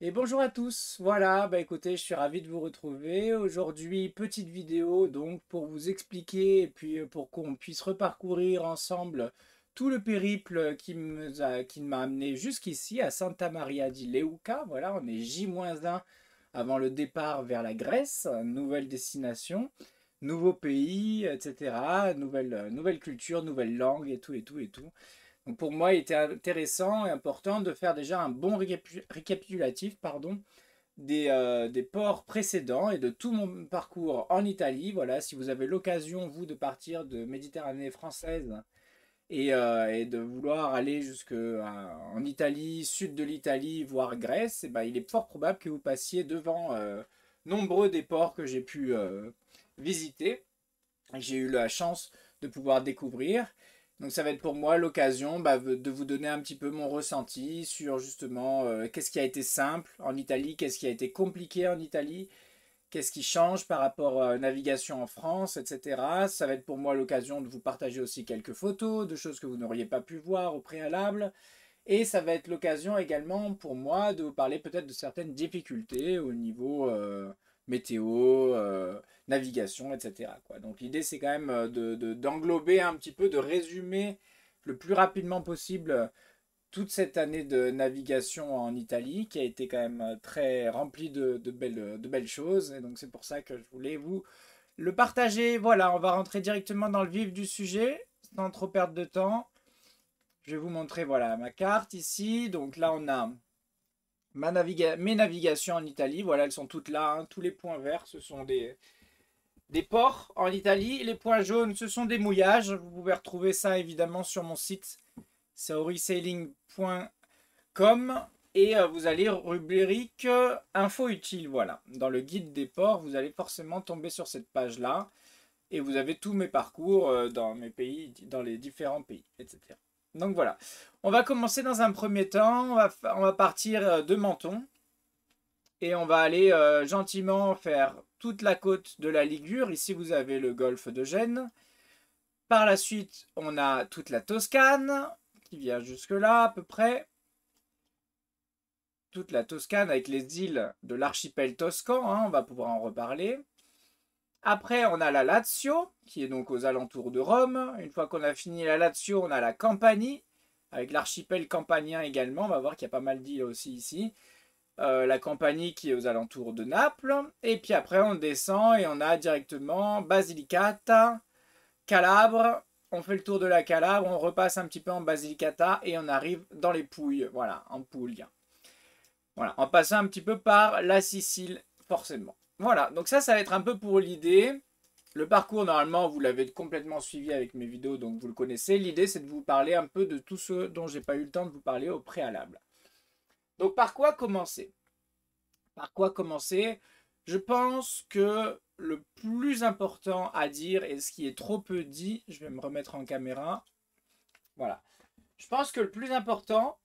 Et bonjour à tous, voilà, bah écoutez, je suis ravi de vous retrouver. Aujourd'hui, petite vidéo donc pour vous expliquer et puis pour qu'on puisse reparcourir ensemble tout le périple qui m'a amené jusqu'ici à Santa Maria di Leuca. Voilà, on est J-1 avant le départ vers la Grèce, nouvelle destination, nouveau pays, etc. Nouvelle culture, nouvelle langue et tout et tout et tout. Donc pour moi, il était intéressant et important de faire déjà un bon récapitulatif pardon, des ports précédents et de tout mon parcours en Italie. Voilà, si vous avez l'occasion, vous, de partir de Méditerranée française et de vouloir aller jusque en Italie, sud de l'Italie, voire Grèce, et ben, il est fort probable que vous passiez devant nombreux des ports que j'ai pu visiter, que j'ai eu la chance de pouvoir découvrir. Donc ça va être pour moi l'occasion de vous donner un petit peu mon ressenti sur justement qu'est-ce qui a été simple en Italie, qu'est-ce qui a été compliqué en Italie, qu'est-ce qui change par rapport à navigation en France, etc. Ça va être pour moi l'occasion de vous partager aussi quelques photos de choses que vous n'auriez pas pu voir au préalable. Et ça va être l'occasion également pour moi de vous parler peut-être de certaines difficultés au niveau météo, navigation, etc. quoi. Donc l'idée c'est quand même d'englober un petit peu, de résumer le plus rapidement possible toute cette année de navigation en Italie qui a été quand même très remplie de belles choses. Et donc c'est pour ça que je voulais vous le partager. Voilà, on va rentrer directement dans le vif du sujet sans trop perdre de temps. Je vais vous montrer voilà ma carte ici. Donc là on a mes navigations en Italie. Voilà, elles sont toutes là, hein. Tous les points verts, ce sont des ports en Italie. Les points jaunes, ce sont des mouillages. Vous pouvez retrouver ça évidemment sur mon site saorisailing.com et vous allez rubrique info utile. Voilà, dans le guide des ports, vous allez forcément tomber sur cette page-là et vous avez tous mes parcours dans mes pays, dans les différents pays, etc. Donc voilà, on va commencer dans un premier temps, on va partir de Menton et on va aller gentiment faire toute la côte de la Ligure. Ici vous avez le golfe de Gênes. Par la suite, on a toute la Toscane qui vient jusque là à peu près. Toute la Toscane avec les îles de l'archipel toscan, hein, on va pouvoir en reparler. Après, on a la Lazio, qui est donc aux alentours de Rome. Une fois qu'on a fini la Lazio, on a la Campanie, avec l'archipel campanien également. On va voir qu'il y a pas mal d'îles aussi ici. La Campanie qui est aux alentours de Naples. Et puis après, on descend et on a directement Basilicata, Calabre. On fait le tour de la Calabre, on repasse un petit peu en Basilicata et on arrive dans les Pouilles, voilà, en Puglia. Voilà, en passant un petit peu par la Sicile, forcément. Voilà, donc ça va être un peu pour l'idée. Le parcours, normalement, vous l'avez complètement suivi avec mes vidéos, donc vous le connaissez. L'idée, c'est de vous parler un peu de tout ce dont j'ai pas eu le temps de vous parler au préalable. Donc, par quoi commencer? Par quoi commencer? Je pense que le plus important à dire, et ce qui est trop peu dit, je vais me remettre en caméra. Voilà. Je pense que le plus important,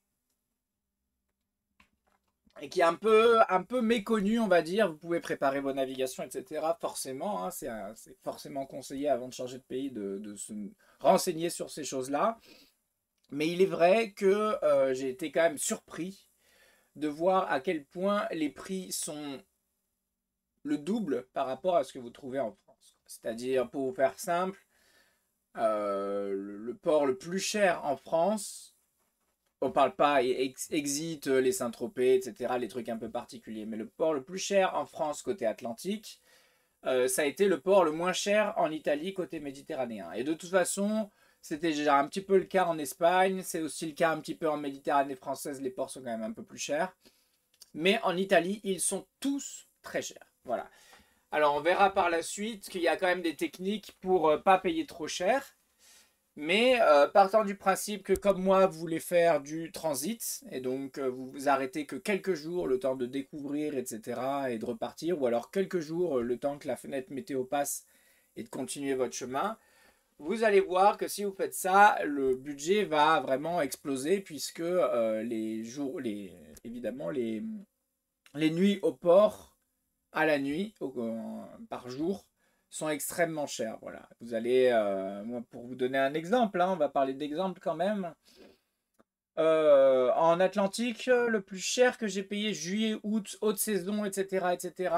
et qui est un peu méconnu, on va dire. Vous pouvez préparer vos navigations, etc. Forcément, hein, c'est forcément conseillé avant de changer de pays de se renseigner sur ces choses-là. Mais il est vrai que j'ai été quand même surpris de voir à quel point les prix sont le double par rapport à ce que vous trouvez en France. C'est-à-dire, pour vous faire simple, le port le plus cher en France, on parle pas Exit, les Saint-Tropez, etc., les trucs un peu particuliers. Mais le port le plus cher en France côté Atlantique, ça a été le port le moins cher en Italie côté méditerranéen. Et de toute façon, c'était déjà un petit peu le cas en Espagne, c'est aussi le cas un petit peu en Méditerranée française, les ports sont quand même un peu plus chers. Mais en Italie, ils sont tous très chers. Voilà. Alors on verra par la suite qu'il y a quand même des techniques pour pas payer trop cher. Mais partant du principe que comme moi, vous voulez faire du transit, et donc vous vous arrêtez que quelques jours, le temps de découvrir, etc., et de repartir, ou alors quelques jours, le temps que la fenêtre météo passe, et de continuer votre chemin, vous allez voir que si vous faites ça, le budget va vraiment exploser, puisque les jours, évidemment, les nuits au port, à la nuit, par jour, sont extrêmement chers. Voilà. Vous allez, moi, pour vous donner un exemple, hein, on va parler d'exemple quand même. En Atlantique, le plus cher que j'ai payé juillet, août, haute saison, etc., etc.,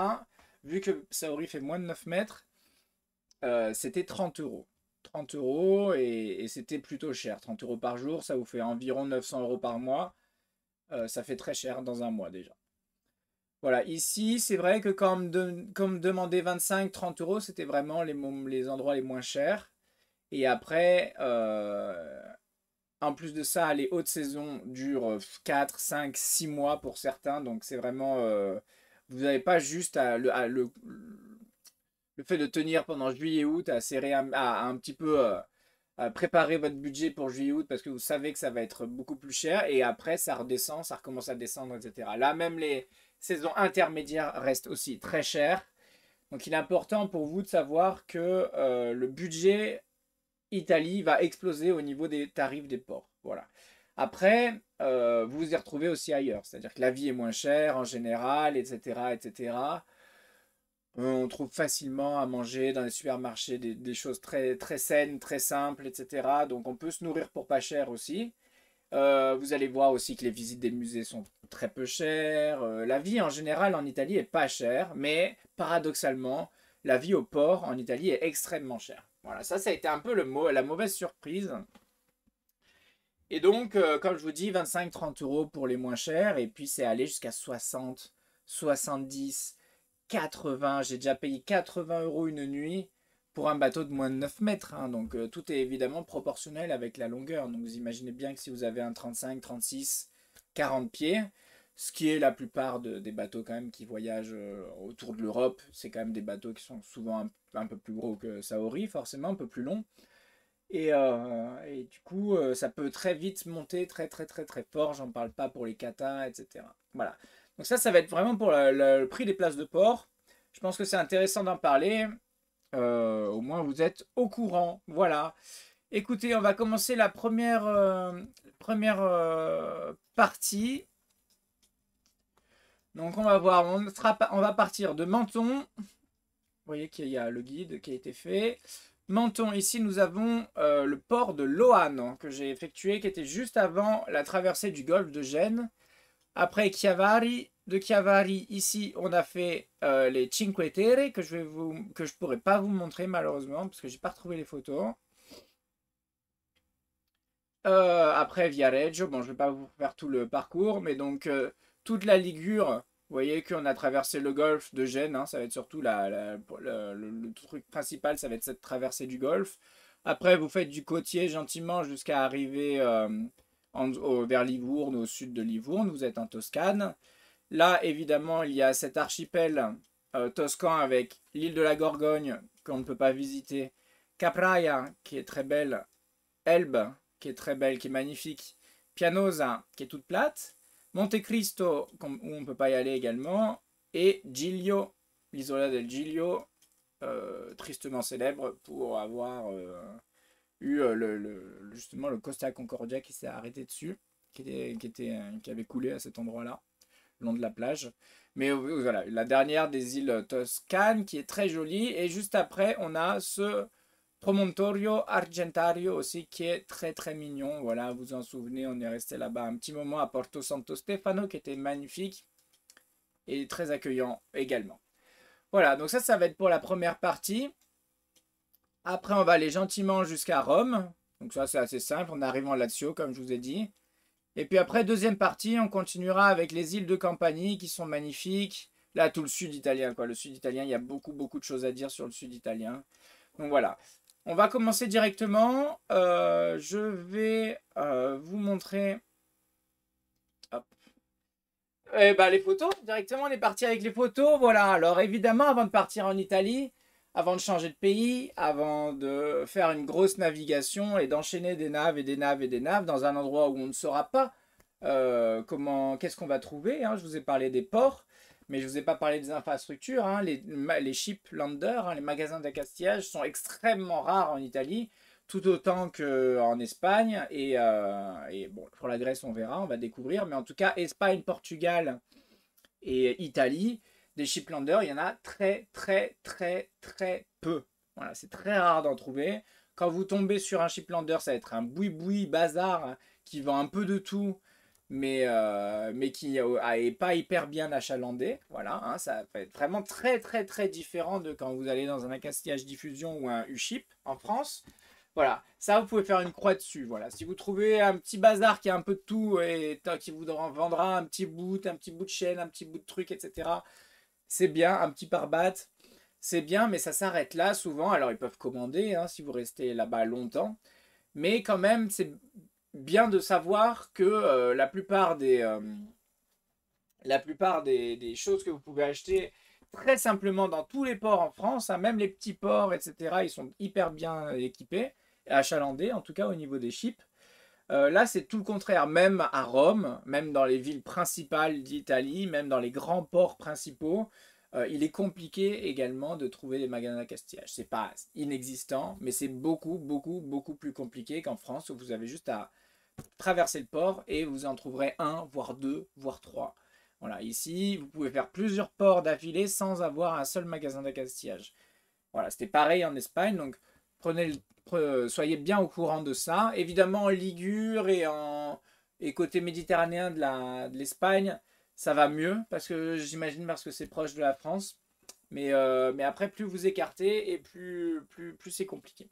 vu que Saori fait moins de 9 mètres, c'était 30 euros. 30 euros et c'était plutôt cher. 30 euros par jour, ça vous fait environ 900 euros par mois. Ça fait très cher dans un mois déjà. Voilà, ici, c'est vrai que comme demander 25-30 euros, c'était vraiment les endroits les moins chers. Et après, en plus de ça, les hautes saisons durent 4, 5, 6 mois pour certains. Donc c'est vraiment... vous n'avez pas juste le fait de tenir pendant juillet-août, à serrer à un petit peu... à préparer votre budget pour juillet-août parce que vous savez que ça va être beaucoup plus cher. Et après, ça redescend, ça recommence à descendre, etc. Là, même les saisons intermédiaires restent aussi très chères. Donc il est important pour vous de savoir que le budget Italie va exploser au niveau des tarifs des ports. Voilà. Après, vous vous y retrouvez aussi ailleurs. C'est-à-dire que la vie est moins chère en général, etc. etc. On trouve facilement à manger dans les supermarchés des choses très, très saines, très simples, etc. Donc on peut se nourrir pour pas cher aussi. Vous allez voir aussi que les visites des musées sont très peu chères. La vie en général en Italie est pas chère, mais paradoxalement, la vie au port en Italie est extrêmement chère. Voilà, ça a été un peu la mauvaise surprise. Et donc, comme je vous dis, 25-30 euros pour les moins chers, et puis c'est allé jusqu'à 60, 70, 80. J'ai déjà payé 80 euros une nuit pour un bateau de moins de 9 mètres. Hein. Donc tout est évidemment proportionnel avec la longueur. Donc vous imaginez bien que si vous avez un 35, 36, 40 pieds, ce qui est la plupart des bateaux quand même qui voyagent autour de l'Europe, c'est quand même des bateaux qui sont souvent un peu plus gros que Saori, forcément, un peu plus longs. Et du coup, ça peut très vite monter très très très très fort. J'en parle pas pour les katas, etc. Voilà. Donc ça va être vraiment pour le prix des places de port. Je pense que c'est intéressant d'en parler. Au moins vous êtes au courant. Voilà. Écoutez, on va commencer la première partie. Donc on va voir. On va partir de Menton. Vous voyez qu'il y a le guide qui a été fait. Menton, ici nous avons le port de Loane hein, que j'ai effectué, qui était juste avant la traversée du golfe de Gênes. Après Chiavari, de Chiavari, ici on a fait les Cinque Terre que je pourrais pas vous montrer malheureusement parce que j'ai pas retrouvé les photos. Après Viareggio, bon je vais pas vous faire tout le parcours, mais donc toute la Ligure. Vous voyez qu'on a traversé le golfe de Gênes, hein, ça va être surtout le truc principal, ça va être cette traversée du golfe. Après, vous faites du côtier gentiment jusqu'à arriver vers Livourne, au sud de Livourne, vous êtes en Toscane. Là, évidemment, il y a cet archipel toscan avec l'île de la Gorgogne qu'on ne peut pas visiter, Capraia qui est très belle, Elbe qui est très belle, qui est magnifique, Pianosa qui est toute plate, Monte Cristo où on ne peut pas y aller également, et Giglio, l'isola del Giglio, tristement célèbre pour avoir eu justement le Costa Concordia qui s'est arrêté dessus, qui avait coulé à cet endroit-là, le long de la plage. Mais voilà, la dernière des îles toscanes qui est très jolie. Et juste après, on a ce Promontorio Argentario aussi qui est très très mignon. Voilà, vous vous en souvenez, on est resté là-bas un petit moment à Porto Santo Stefano qui était magnifique et très accueillant également. Voilà, donc ça va être pour la première partie. Après, on va aller gentiment jusqu'à Rome. Donc ça, c'est assez simple. On arrive en Lazio, comme je vous ai dit. Et puis après, deuxième partie, on continuera avec les îles de Campanie qui sont magnifiques. Là, tout le sud italien, quoi. Le sud italien, il y a beaucoup, beaucoup de choses à dire sur le sud italien. Donc voilà. On va commencer directement. Je vais vous montrer. Hop. Eh ben, les photos. Directement, on est parti avec les photos. Voilà. Alors évidemment, avant de partir en Italie, avant de changer de pays, avant de faire une grosse navigation et d'enchaîner des naves et des naves et des naves dans un endroit où on ne saura pas qu'est-ce qu'on va trouver. Hein. Je vous ai parlé des ports, mais je ne vous ai pas parlé des infrastructures. Hein. Les shiplanders, hein, les magasins d'accastillage sont extrêmement rares en Italie, tout autant qu'en Espagne. Et bon, pour la Grèce, on verra, on va découvrir. Mais en tout cas, Espagne, Portugal et Italie, des shiplanders, il y en a très très très très peu. Voilà, c'est très rare d'en trouver. Quand vous tombez sur un shiplander, ça va être un boui-boui bazar qui vend un peu de tout, mais qui est pas hyper bien achalandé. Voilà, hein, ça va être vraiment très très très différent de quand vous allez dans un accastillage diffusion ou un U-Ship en France. Voilà, ça vous pouvez faire une croix dessus. Voilà, si vous trouvez un petit bazar qui a un peu de tout et qui vous vendra un petit bout de chaîne, un petit bout de truc, etc. C'est bien, un petit pare-bat, c'est bien, mais ça s'arrête là souvent. Alors ils peuvent commander hein, si vous restez là-bas longtemps, mais quand même c'est bien de savoir que la plupart des choses que vous pouvez acheter très simplement dans tous les ports en France, hein, même les petits ports, etc., ils sont hyper bien équipés, achalandés en tout cas au niveau des ships. Là, c'est tout le contraire, même à Rome, même dans les villes principales d'Italie, même dans les grands ports principaux, il est compliqué également de trouver des magasins d'accastillage. C'est pas inexistant, mais c'est beaucoup, beaucoup, beaucoup plus compliqué qu'en France où vous avez juste à traverser le port et vous en trouverez un, voire deux, voire trois. Voilà, ici, vous pouvez faire plusieurs ports d'affilée sans avoir un seul magasin d'accastillage. Voilà, c'était pareil en Espagne, donc soyez bien au courant de ça. Évidemment, en Ligure et côté méditerranéen de l'Espagne, ça va mieux, parce que j'imagine parce que c'est proche de la France. Mais après, plus vous écartez et plus c'est compliqué.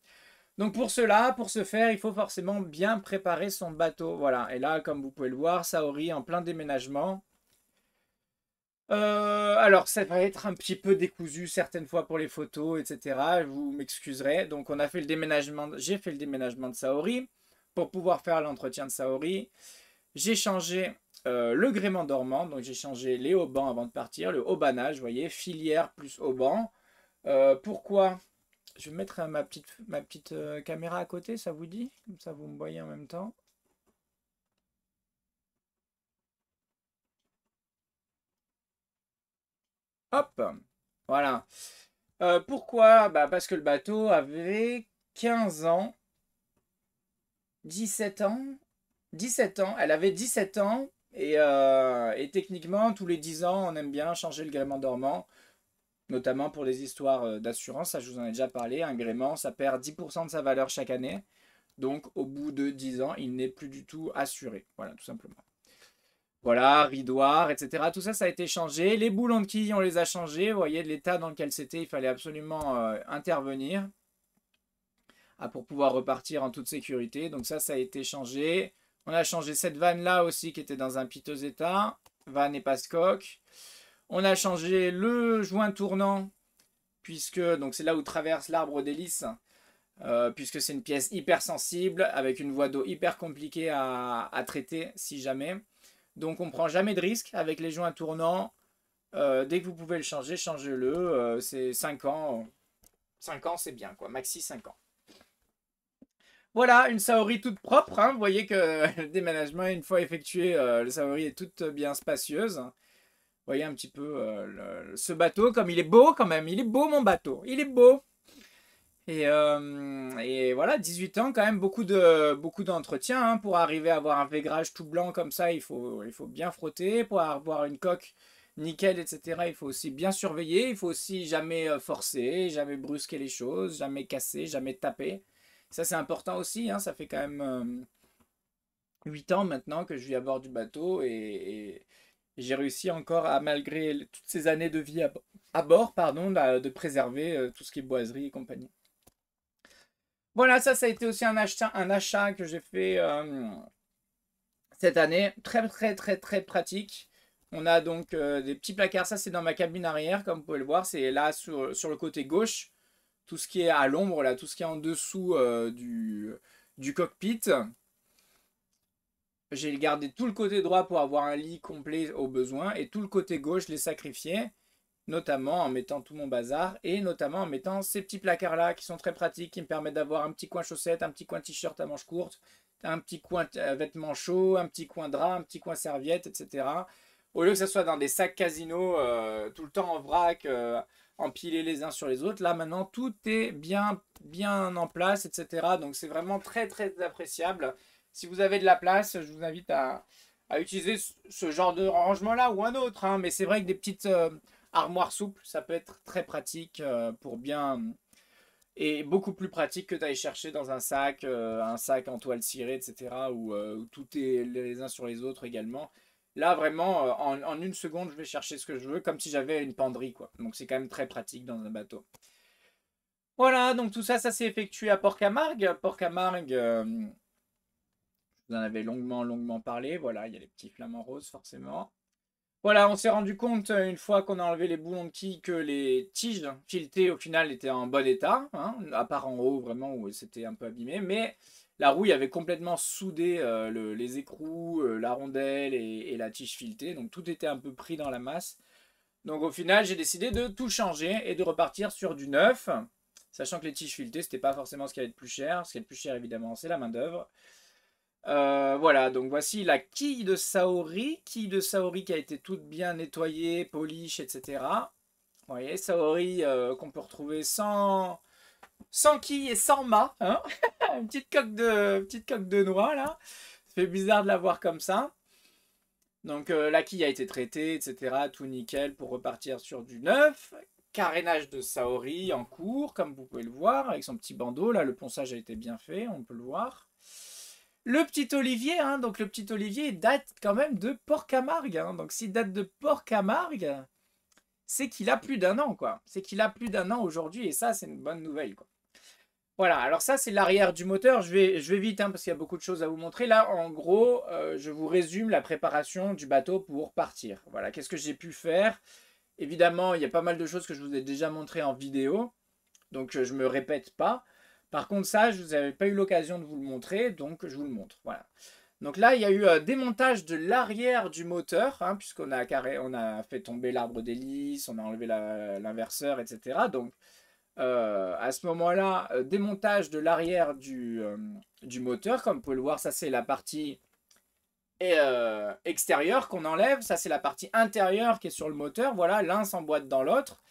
Donc pour cela, pour ce faire, il faut forcément bien préparer son bateau. Voilà, et là, comme vous pouvez le voir, Saori en plein déménagement. Alors, ça va être un petit peu décousu certaines fois pour les photos, etc. Vous m'excuserez. Donc, on a fait le déménagement. J'ai fait le déménagement de Saori pour pouvoir faire l'entretien de Saori. J'ai changé le gréement dormant. Donc, j'ai changé les haubans avant de partir. Le haubanage, vous voyez, filière plus hauban. Pourquoi? Je vais mettre ma petite caméra à côté, ça vous dit? Comme ça, vous me voyez en même temps. Hop! Voilà. Pourquoi? Bah parce que le bateau avait 15 ans, 17 ans, 17 ans. Elle avait 17 ans et techniquement, tous les 10 ans, on aime bien changer le gréement dormant, notamment pour les histoires d'assurance. Ça, je vous en ai déjà parlé. Un gréement, ça perd 10% de sa valeur chaque année. Donc, au bout de 10 ans, il n'est plus du tout assuré. Voilà, tout simplement. Voilà, ridoir, etc. Tout ça, ça a été changé. Les boulons de quilles, on les a changés. Vous voyez, de l'état dans lequel c'était, il fallait absolument intervenir pour pouvoir repartir en toute sécurité. Donc ça a été changé. On a changé cette vanne-là aussi qui était dans un piteux état. Vanne et passe-coque. On a changé le joint tournant, puisque donc c'est là où traverse l'arbre d'hélice, puisque c'est une pièce hyper sensible, avec une voie d'eau hyper compliquée à traiter si jamais. Donc on prend jamais de risque avec les joints tournants. Dès que vous pouvez le changer, changez-le. C'est 5 ans. 5 ans, c'est bien, quoi. Maxi 5 ans. Voilà, une Saori toute propre. Hein. Vous voyez que le déménagement, une fois effectué, le Saori est toute bien spacieuse. Vous voyez un petit peu ce bateau, comme il est beau quand même. Il est beau, mon bateau. Il est beau. Et voilà, 18 ans, quand même, beaucoup d'entretien. Hein. Pour arriver à avoir un vaigrage tout blanc comme ça, il faut bien frotter. Pour avoir une coque nickel, etc., il faut aussi bien surveiller. Il faut aussi jamais forcer, jamais brusquer les choses, jamais casser, jamais taper. Ça, c'est important aussi. Hein. Ça fait quand même 8 ans maintenant que je vis à bord du bateau et j'ai réussi encore, malgré toutes ces années de vie à bord, pardon, de préserver tout ce qui est boiserie et compagnie. Voilà, ça a été aussi un achat que j'ai fait cette année. Très, très, très, très pratique. On a donc des petits placards. Ça, c'est dans ma cabine arrière, comme vous pouvez le voir. C'est là sur le côté gauche. Tout ce qui est à l'ombre, là, tout ce qui est en dessous du cockpit. J'ai gardé tout le côté droit pour avoir un lit complet au besoin. Et tout le côté gauche, je l'ai sacrifié. Notamment en mettant tout mon bazar et notamment en mettant ces petits placards là qui sont très pratiques, qui me permettent d'avoir un petit coin chaussettes, un petit coin t-shirt à manches courtes, un petit coin vêtements chauds, un petit coin drap, un petit coin serviette, etc. Au lieu que ce soit dans des sacs casino tout le temps en vrac, empilés les uns sur les autres, là maintenant tout est bien en place, etc. Donc c'est vraiment très très appréciable. Si vous avez de la place, je vous invite à utiliser ce genre de rangement là ou un autre, hein. Mais c'est vrai que des petites armoire souple, ça peut être très pratique pour bien Et beaucoup plus pratique que d'aller chercher dans un sac en toile cirée, etc. Où tout est les uns sur les autres également. Là, vraiment, en une seconde, je vais chercher ce que je veux, comme si j'avais une penderie, quoi. Donc c'est quand même très pratique dans un bateau. Voilà, donc tout ça, ça s'est effectué à Port-Camargue. Port-Camargue, vous en avez longuement parlé. Voilà, il y a les petits flamants roses, forcément. Voilà, on s'est rendu compte, une fois qu'on a enlevé les boulons de quilles, que les tiges filetées, au final, étaient en bon état, hein, à part en haut, vraiment, où c'était un peu abîmé. Mais la rouille avait complètement soudé les écrous, la rondelle et la tige filetée. Donc tout était un peu pris dans la masse. Donc au final, j'ai décidé de tout changer et de repartir sur du neuf. Sachant que les tiges filetées, c'était pas forcément ce qui allait être plus cher. Ce qui est le plus cher, évidemment, c'est la main-d'œuvre. Voilà, donc voici la quille de Saori qui a été toute bien nettoyée, polish, etc. Vous voyez, Saori qu'on peut retrouver sans quille et sans mât, hein. Une petite coque de noix là. Ça fait bizarre de la voir comme ça. Donc la quille a été traitée, etc. Tout nickel pour repartir sur du neuf. Carénage de Saori en cours, comme vous pouvez le voir, avec son petit bandeau. Là, le ponçage a été bien fait, on peut le voir. Le petit Olivier, hein, donc le petit Olivier date quand même de Port-Camargue. Hein, donc s'il date de Port-Camargue, c'est qu'il a plus d'un an, quoi. C'est qu'il a plus d'un an aujourd'hui, et ça, c'est une bonne nouvelle, quoi. Voilà, alors ça, c'est l'arrière du moteur. Je vais vite, hein, parce qu'il y a beaucoup de choses à vous montrer. Là, en gros, je vous résume la préparation du bateau pour partir. Voilà, qu'est-ce que j'ai pu faire? Évidemment, il y a pas mal de choses que je vous ai déjà montrées en vidéo, donc je ne me répète pas. Par contre, ça, je vous avais pas eu l'occasion de vous le montrer, donc je vous le montre. Voilà. Donc là, il y a eu démontage de l'arrière du moteur, hein, puisqu'on on a fait tomber l'arbre d'hélice, on a enlevé l'inverseur, etc. Donc à ce moment-là, démontage de l'arrière du moteur. Comme vous pouvez le voir, ça c'est la partie extérieure qu'on enlève. Ça c'est la partie intérieure qui est sur le moteur. Voilà, l'un s'emboîte dans l'autre.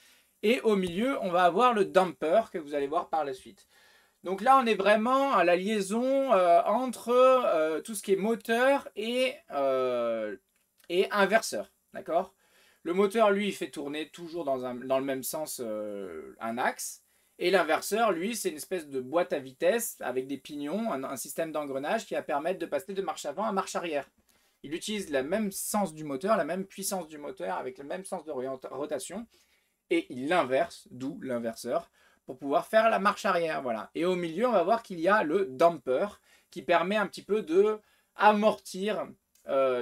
Et au milieu, on va avoir le damper que vous allez voir par la suite. Donc là, on est vraiment à la liaison entre tout ce qui est moteur et inverseur. D'accord? Le moteur, lui, il fait tourner toujours dans le même sens un axe. Et l'inverseur, lui, c'est une espèce de boîte à vitesse avec des pignons, un système d'engrenage qui va permettre de passer de marche avant à marche arrière. Il utilise le même sens du moteur, la même puissance du moteur avec le même sens de rotation. Et il l'inverse, d'où l'inverseur, pour pouvoir faire la marche arrière. Voilà. Et au milieu, on va voir qu'il y a le damper qui permet un petit peu de amortir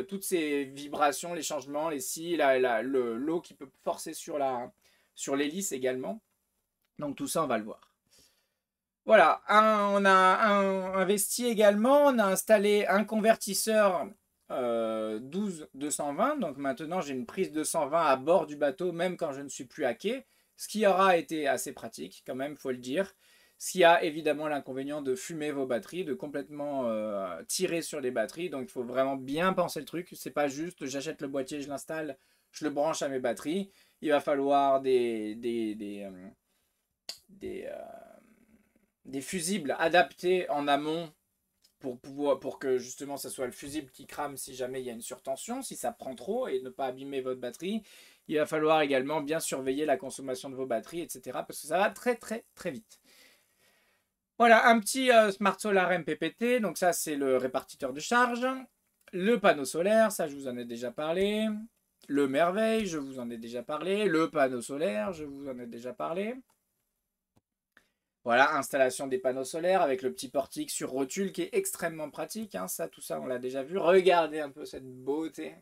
toutes ces vibrations, les changements, les scies, l'eau qui peut forcer sur l'hélice également. Donc tout ça, on va le voir. Voilà, on a investi également, on a installé un convertisseur 12-220. Donc maintenant, j'ai une prise 220 à bord du bateau, même quand je ne suis plus à quai. Ce qui aura été assez pratique, quand même, il faut le dire. Ce qui a évidemment l'inconvénient de fumer vos batteries, de complètement tirer sur les batteries. Donc il faut vraiment bien penser le truc. C'est pas juste, j'achète le boîtier, je l'installe, je le branche à mes batteries. Il va falloir des fusibles adaptés en amont pour que justement ça soit le fusible qui crame si jamais il y a une surtension, si ça prend trop et ne pas abîmer votre batterie. Il va falloir également bien surveiller la consommation de vos batteries, etc. parce que ça va très vite. Voilà, un petit Smart Solar MPPT, donc ça c'est le répartiteur de charge. Le panneau solaire, ça je vous en ai déjà parlé. Le Merveille, je vous en ai déjà parlé. Le panneau solaire, je vous en ai déjà parlé. Voilà, installation des panneaux solaires avec le petit portique sur rotule qui est extrêmement pratique. Hein, ça, tout ça, on l'a déjà vu. Regardez un peu cette beauté.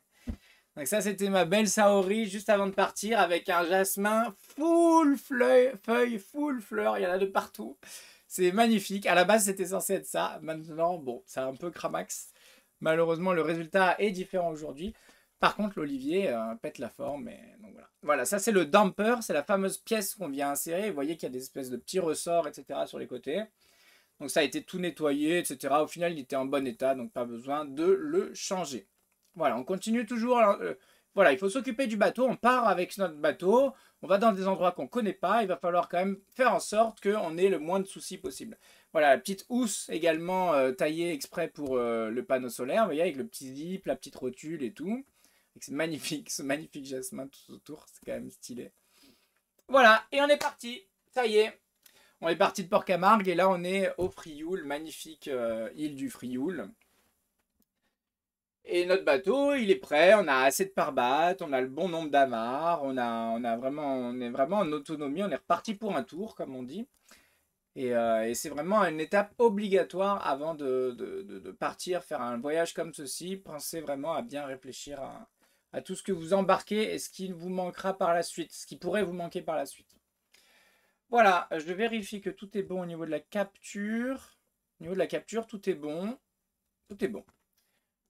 Donc ça, c'était ma belle Saori juste avant de partir avec un jasmin full feuille, full fleurs. Il y en a de partout. C'est magnifique. À la base, c'était censé être ça. Maintenant, bon, c'est un peu cramax. Malheureusement, le résultat est différent aujourd'hui. Par contre, l'olivier pète la forme. Donc voilà. Voilà, ça c'est le damper, c'est la fameuse pièce qu'on vient insérer. Vous voyez qu'il y a des espèces de petits ressorts, etc. sur les côtés. Donc ça a été tout nettoyé, etc. Au final, il était en bon état, donc pas besoin de le changer. Voilà, on continue toujours. Alors, voilà, il faut s'occuper du bateau. On part avec notre bateau. On va dans des endroits qu'on ne connaît pas. Il va falloir quand même faire en sorte qu'on ait le moins de soucis possible. Voilà, la petite housse également taillée exprès pour le panneau solaire. Vous voyez, avec le petit zip, la petite rotule et tout. C'est magnifique, ce magnifique jasmin tout autour, c'est quand même stylé. Voilà, et on est parti, ça y est. On est parti de Port-Camargue et là on est au Frioul, magnifique île du Frioul. Et notre bateau, il est prêt, on a assez de pare-batte, on a le bon nombre d'amarres, on est vraiment en autonomie, on est reparti pour un tour, comme on dit. Et c'est vraiment une étape obligatoire avant de partir faire un voyage comme ceci. Pensez vraiment à bien réfléchir à tout ce que vous embarquez et ce qui vous manquera par la suite, ce qui pourrait vous manquer par la suite. Voilà, je vérifie que tout est bon au niveau de la capture. Au niveau de la capture, tout est bon. Tout est bon.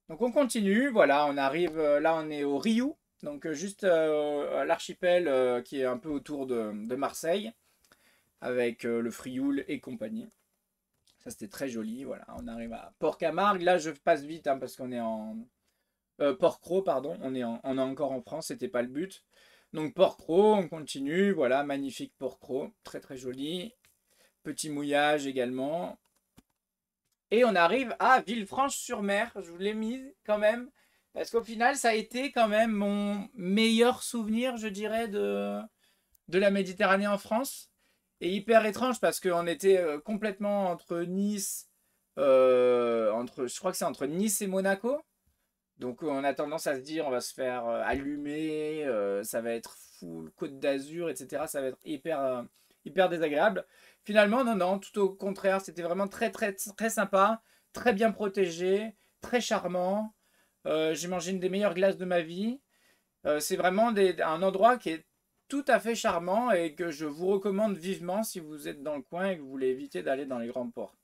Donc on continue, voilà, on arrive, là on est au Riou, donc juste à l'archipel qui est un peu autour de Marseille, avec le Frioul et compagnie. Ça c'était très joli, voilà, on arrive à Port-Camargue, là je passe vite hein, parce qu'on est en... Port-Cros, pardon, on est encore en France, c'était pas le but. Donc Port-Cros, on continue, voilà, magnifique Port-Cros, très très joli. Petit mouillage également. Et on arrive à Villefranche-sur-Mer. Je vous l'ai mis quand même. Parce qu'au final, ça a été quand même mon meilleur souvenir, je dirais, de la Méditerranée en France. Et hyper étrange parce qu'on était complètement entre Nice, je crois que c'est entre Nice et Monaco. Donc on a tendance à se dire on va se faire allumer, ça va être full Côte d'Azur, etc. Ça va être hyper désagréable. Finalement, non, non, tout au contraire, c'était vraiment très, très, très sympa, très bien protégé, très charmant. J'ai mangé une des meilleures glaces de ma vie. C'est vraiment un endroit qui est tout à fait charmant et que je vous recommande vivement si vous êtes dans le coin et que vous voulez éviter d'aller dans les grands ports.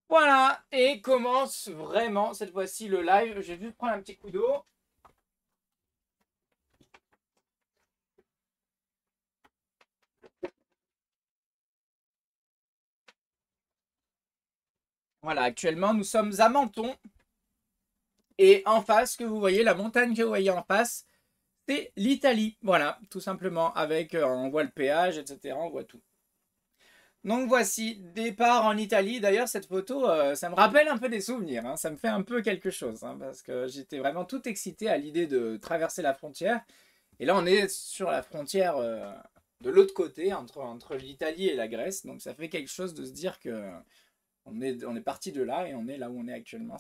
Voilà, et commence vraiment cette fois-ci le live. Je vais juste prendre un petit coup d'eau. Voilà, actuellement nous sommes à Menton. Et en face, que vous voyez, la montagne que vous voyez en face, c'est l'Italie. Voilà, tout simplement. Avec, on voit le péage, etc. On voit tout. Donc voici, départ en Italie. D'ailleurs, cette photo, ça me rappelle un peu des souvenirs. Hein. Ça me fait un peu quelque chose. Hein, parce que j'étais vraiment tout excité à l'idée de traverser la frontière. Et là, on est sur la frontière de l'autre côté, entre l'Italie et la Grèce. Donc ça fait quelque chose de se dire que on est parti de là et on est là où on est actuellement.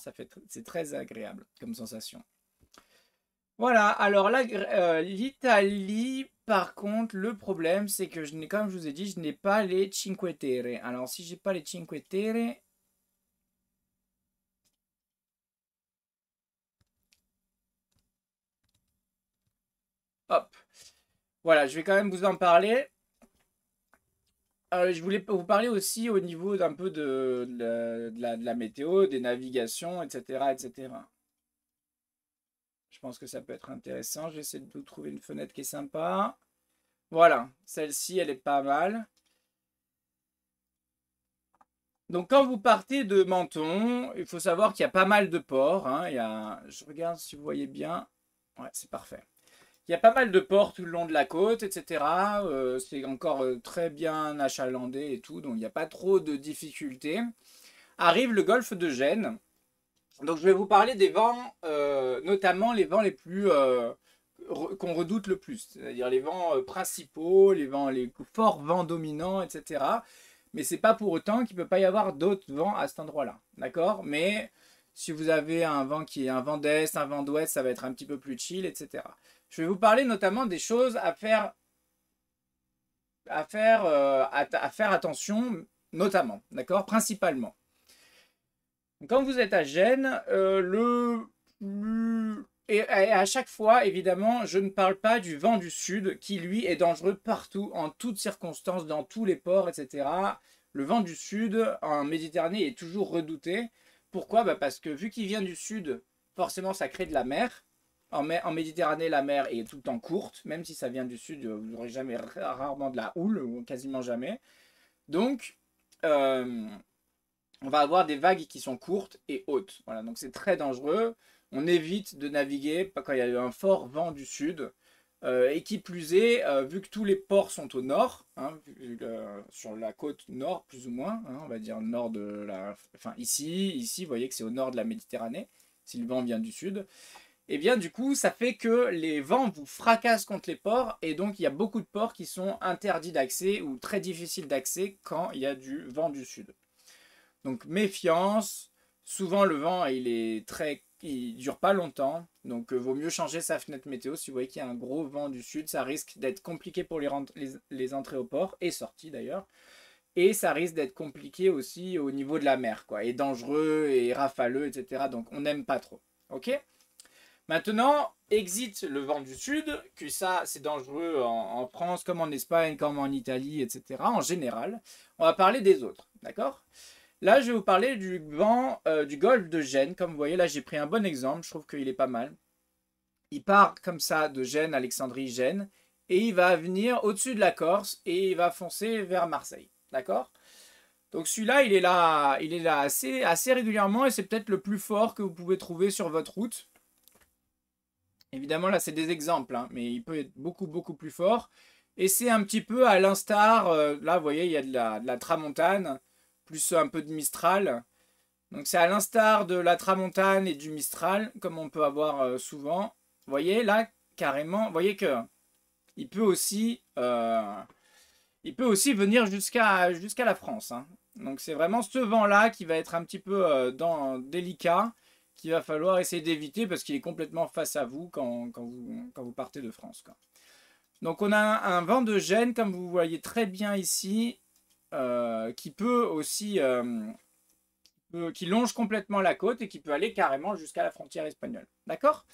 C'est très agréable comme sensation. Voilà, alors là, l'Italie, par contre, le problème, c'est que comme je vous ai dit, je n'ai pas les Cinque Terre. Alors, si j'ai pas les Cinque Terre, hop, voilà, je vais quand même vous en parler. Je voulais vous parler aussi au niveau d'un peu de la météo, des navigations, etc., etc. Je pense que ça peut être intéressant. Je vais essayer de vous trouver une fenêtre qui est sympa. Voilà, celle-ci, elle est pas mal. Donc quand vous partez de Menton, il faut savoir qu'il y a pas mal de ports. Hein. Je regarde si vous voyez bien. Ouais, c'est parfait. Il y a pas mal de ports tout le long de la côte, etc. C'est encore très bien achalandé et tout, donc il n'y a pas trop de difficultés. Arrive le golfe de Gênes. Donc je vais vous parler des vents, notamment les vents les plus qu'on redoute le plus, c'est-à-dire les vents principaux, les forts vents dominants, etc. Mais c'est pas pour autant qu'il ne peut pas y avoir d'autres vents à cet endroit-là, d'accord? Mais si vous avez un vent qui est un vent d'est, un vent d'ouest, ça va être un petit peu plus chill, etc. Je vais vous parler notamment des choses à faire attention, notamment, d'accord? Principalement. Quand vous êtes à Gênes, et à chaque fois, évidemment, je ne parle pas du vent du sud, qui lui est dangereux partout, en toutes circonstances, dans tous les ports, etc. Le vent du sud en Méditerranée est toujours redouté. Pourquoi? Bah parce que vu qu'il vient du sud, forcément ça crée de la mer. En Méditerranée, la mer est tout le temps courte, même si ça vient du sud, vous n'aurez jamais rarement de la houle, ou quasiment jamais. Donc, euh, on va avoir des vagues qui sont courtes et hautes. Voilà, donc c'est très dangereux. On évite de naviguer quand il y a un fort vent du sud. Et qui plus est, vu que tous les ports sont au nord, hein, sur la côte nord plus ou moins, hein, on va dire nord de la... Enfin ici, vous voyez que c'est au nord de la Méditerranée, si le vent vient du sud. et bien du coup ça fait que les vents vous fracassent contre les ports et donc il y a beaucoup de ports qui sont interdits d'accès ou très difficiles d'accès quand il y a du vent du sud. Donc méfiance, souvent le vent il dure pas longtemps, donc vaut mieux changer sa fenêtre météo si vous voyez qu'il y a un gros vent du sud, ça risque d'être compliqué pour les entrées au port et sorties d'ailleurs. Et ça risque d'être compliqué aussi au niveau de la mer, quoi, et dangereux et rafaleux, etc. Donc on n'aime pas trop. Ok. Maintenant, exit le vent du sud, que ça c'est dangereux en France, comme en Espagne, comme en Italie, etc. En général, on va parler des autres, d'accord? Là, je vais vous parler du vent du golfe de Gênes. Comme vous voyez, là j'ai pris un bon exemple, je trouve qu'il est pas mal. Il part comme ça de Gênes, Alexandrie, Gênes, et il va venir au-dessus de la Corse et il va foncer vers Marseille, d'accord? Donc celui-là, il est là assez régulièrement et c'est peut-être le plus fort que vous pouvez trouver sur votre route. Évidemment, là, c'est des exemples, hein, mais il peut être beaucoup plus fort. Et c'est un petit peu à l'instar, là, vous voyez, il y a de la tramontane, plus un peu de Mistral. Donc c'est à l'instar de la tramontane et du Mistral, comme on peut avoir souvent. Vous voyez, là, carrément, vous voyez que il peut aussi, venir jusqu'à la France, hein. Donc c'est vraiment ce vent-là qui va être un petit peu délicat, qu'il va falloir essayer d'éviter parce qu'il est complètement face à vous quand vous partez de France, quoi. Donc on a un vent de Gênes, comme vous voyez très bien ici, qui peut aussi, qui longe complètement la côte et qui peut aller carrément jusqu'à la frontière espagnole. D'accord?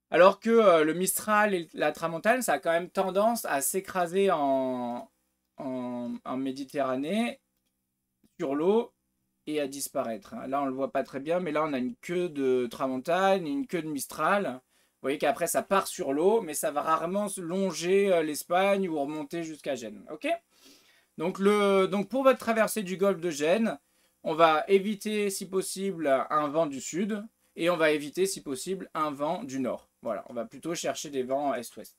Alors que le Mistral et la Tramontane, ça a quand même tendance à s'écraser en Méditerranée, sur l'eau, et à disparaître, hein. Là, on ne le voit pas très bien, mais là, on a une queue de Tramontane, une queue de Mistral. Vous voyez qu'après, ça part sur l'eau, mais ça va rarement longer l'Espagne ou remonter jusqu'à Gênes. Ok? Donc pour votre traversée du golfe de Gênes, on va éviter, si possible, un vent du sud, et on va éviter, si possible, un vent du nord. Voilà, on va plutôt chercher des vents est-ouest.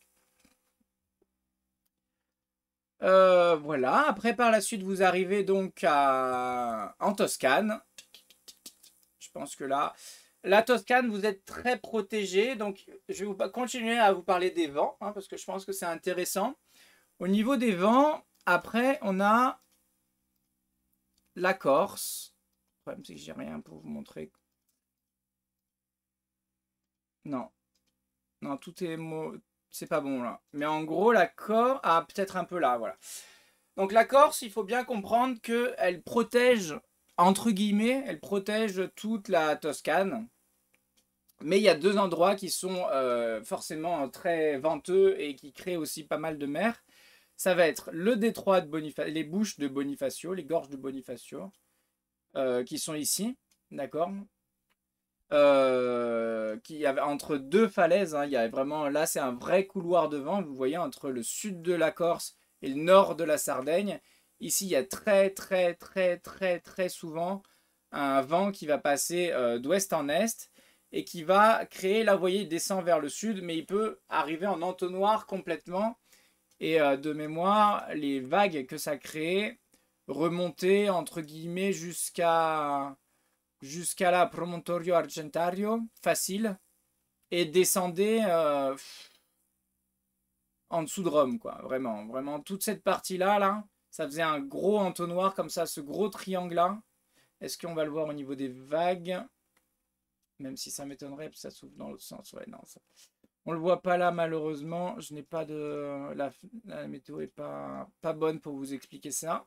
Voilà, après par la suite vous arrivez donc en Toscane. Je pense que là, la Toscane, vous êtes très protégé, donc je vais continuer à vous parler des vents, hein, parce que je pense que c'est intéressant. Au niveau des vents, après on a la Corse. Le problème c'est que j'ai rien pour vous montrer. Non, non, tout est c'est pas bon là. Mais en gros, la Corse, ah peut-être un peu là, voilà. Donc la Corse, il faut bien comprendre qu'elle protège, entre guillemets, elle protège toute la Toscane. Mais il y a deux endroits qui sont forcément très venteux et qui créent aussi pas mal de mer. Ça va être le détroit de Bonifacio, les bouches de Bonifacio, les gorges de Bonifacio, qui sont ici, d'accord, qui avait entre deux falaises, hein, il y a vraiment, là c'est un vrai couloir de vent, vous voyez, entre le sud de la Corse et le nord de la Sardaigne. Ici, il y a très souvent un vent qui va passer d'ouest en est et qui va créer, là vous voyez, il descend vers le sud, mais il peut arriver en entonnoir complètement. Et de mémoire, les vagues que ça crée remontaient entre guillemets jusqu'à la Promontorio Argentario, facile, et descendaient en dessous de Rome, quoi. Vraiment, vraiment, toute cette partie-là, là, ça faisait un gros entonnoir comme ça, ce gros triangle-là. Est-ce qu'on va le voir au niveau des vagues? Même si ça m'étonnerait, ça s'ouvre dans l'autre sens. Ouais, non, ça... On le voit pas là, malheureusement. Je n'ai pas de... La météo est pas bonne pour vous expliquer ça.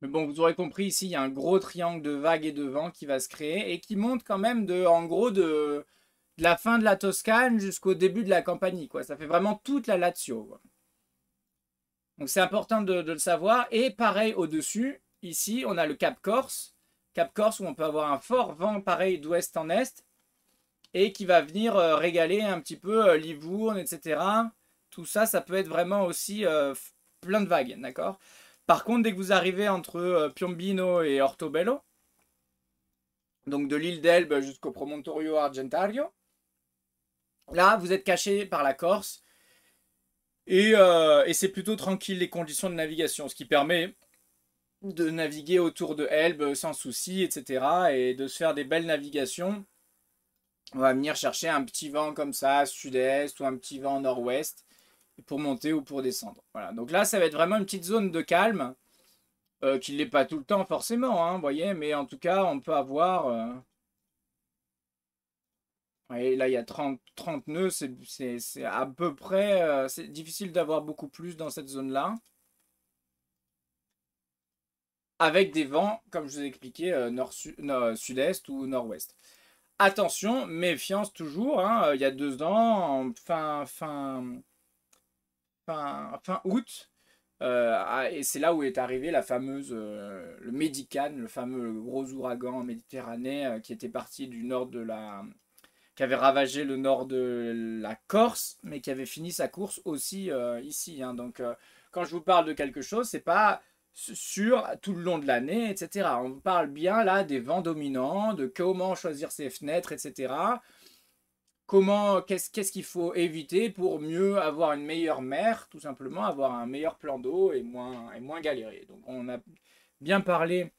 Mais bon, vous aurez compris, ici, il y a un gros triangle de vagues et de vent qui va se créer et qui monte quand même en gros, de la fin de la Toscane jusqu'au début de la Campanie, quoi. Ça fait vraiment toute la Lazio, quoi. Donc c'est important de le savoir. Et pareil au-dessus, ici, on a le Cap Corse. Cap Corse où on peut avoir un fort vent pareil d'ouest en est et qui va venir régaler un petit peu Livourne, etc. Tout ça, ça peut être vraiment aussi plein de vagues, d'accord? Par contre, dès que vous arrivez entre Piombino et Ortobello, donc de l'île d'Elbe jusqu'au Promontorio Argentario, là, vous êtes caché par la Corse et c'est plutôt tranquille les conditions de navigation, ce qui permet de naviguer autour de Elbe sans souci, etc. et de se faire des belles navigations On va venir chercher un petit vent comme ça, sud-est ou un petit vent nord-ouest pour monter ou pour descendre. Voilà, donc là, ça va être vraiment une petite zone de calme qui ne l'est pas tout le temps forcément, hein, vous voyez, mais en tout cas, on peut avoir... et là, il y a 30 nœuds, c'est à peu près... c'est difficile d'avoir beaucoup plus dans cette zone-là. Avec des vents, comme je vous ai expliqué, sud-est ou nord-ouest. Attention, méfiance toujours, hein, il y a 2 ans, fin août, et c'est là où est arrivé la fameuse, le Médicane, le fameux gros ouragan en Méditerranée qui était parti du nord de la... qui avait ravagé le nord de la Corse, mais qui avait fini sa course aussi ici. Hein. Donc quand je vous parle de quelque chose, c'est pas sur tout le long de l'année, etc. On parle bien là des vents dominants, de comment choisir ses fenêtres, etc. Qu'est-ce qu'il faut éviter pour mieux avoir une meilleure mer, tout simplement, avoir un meilleur plan d'eau et moins galérer. Donc on a bien parlé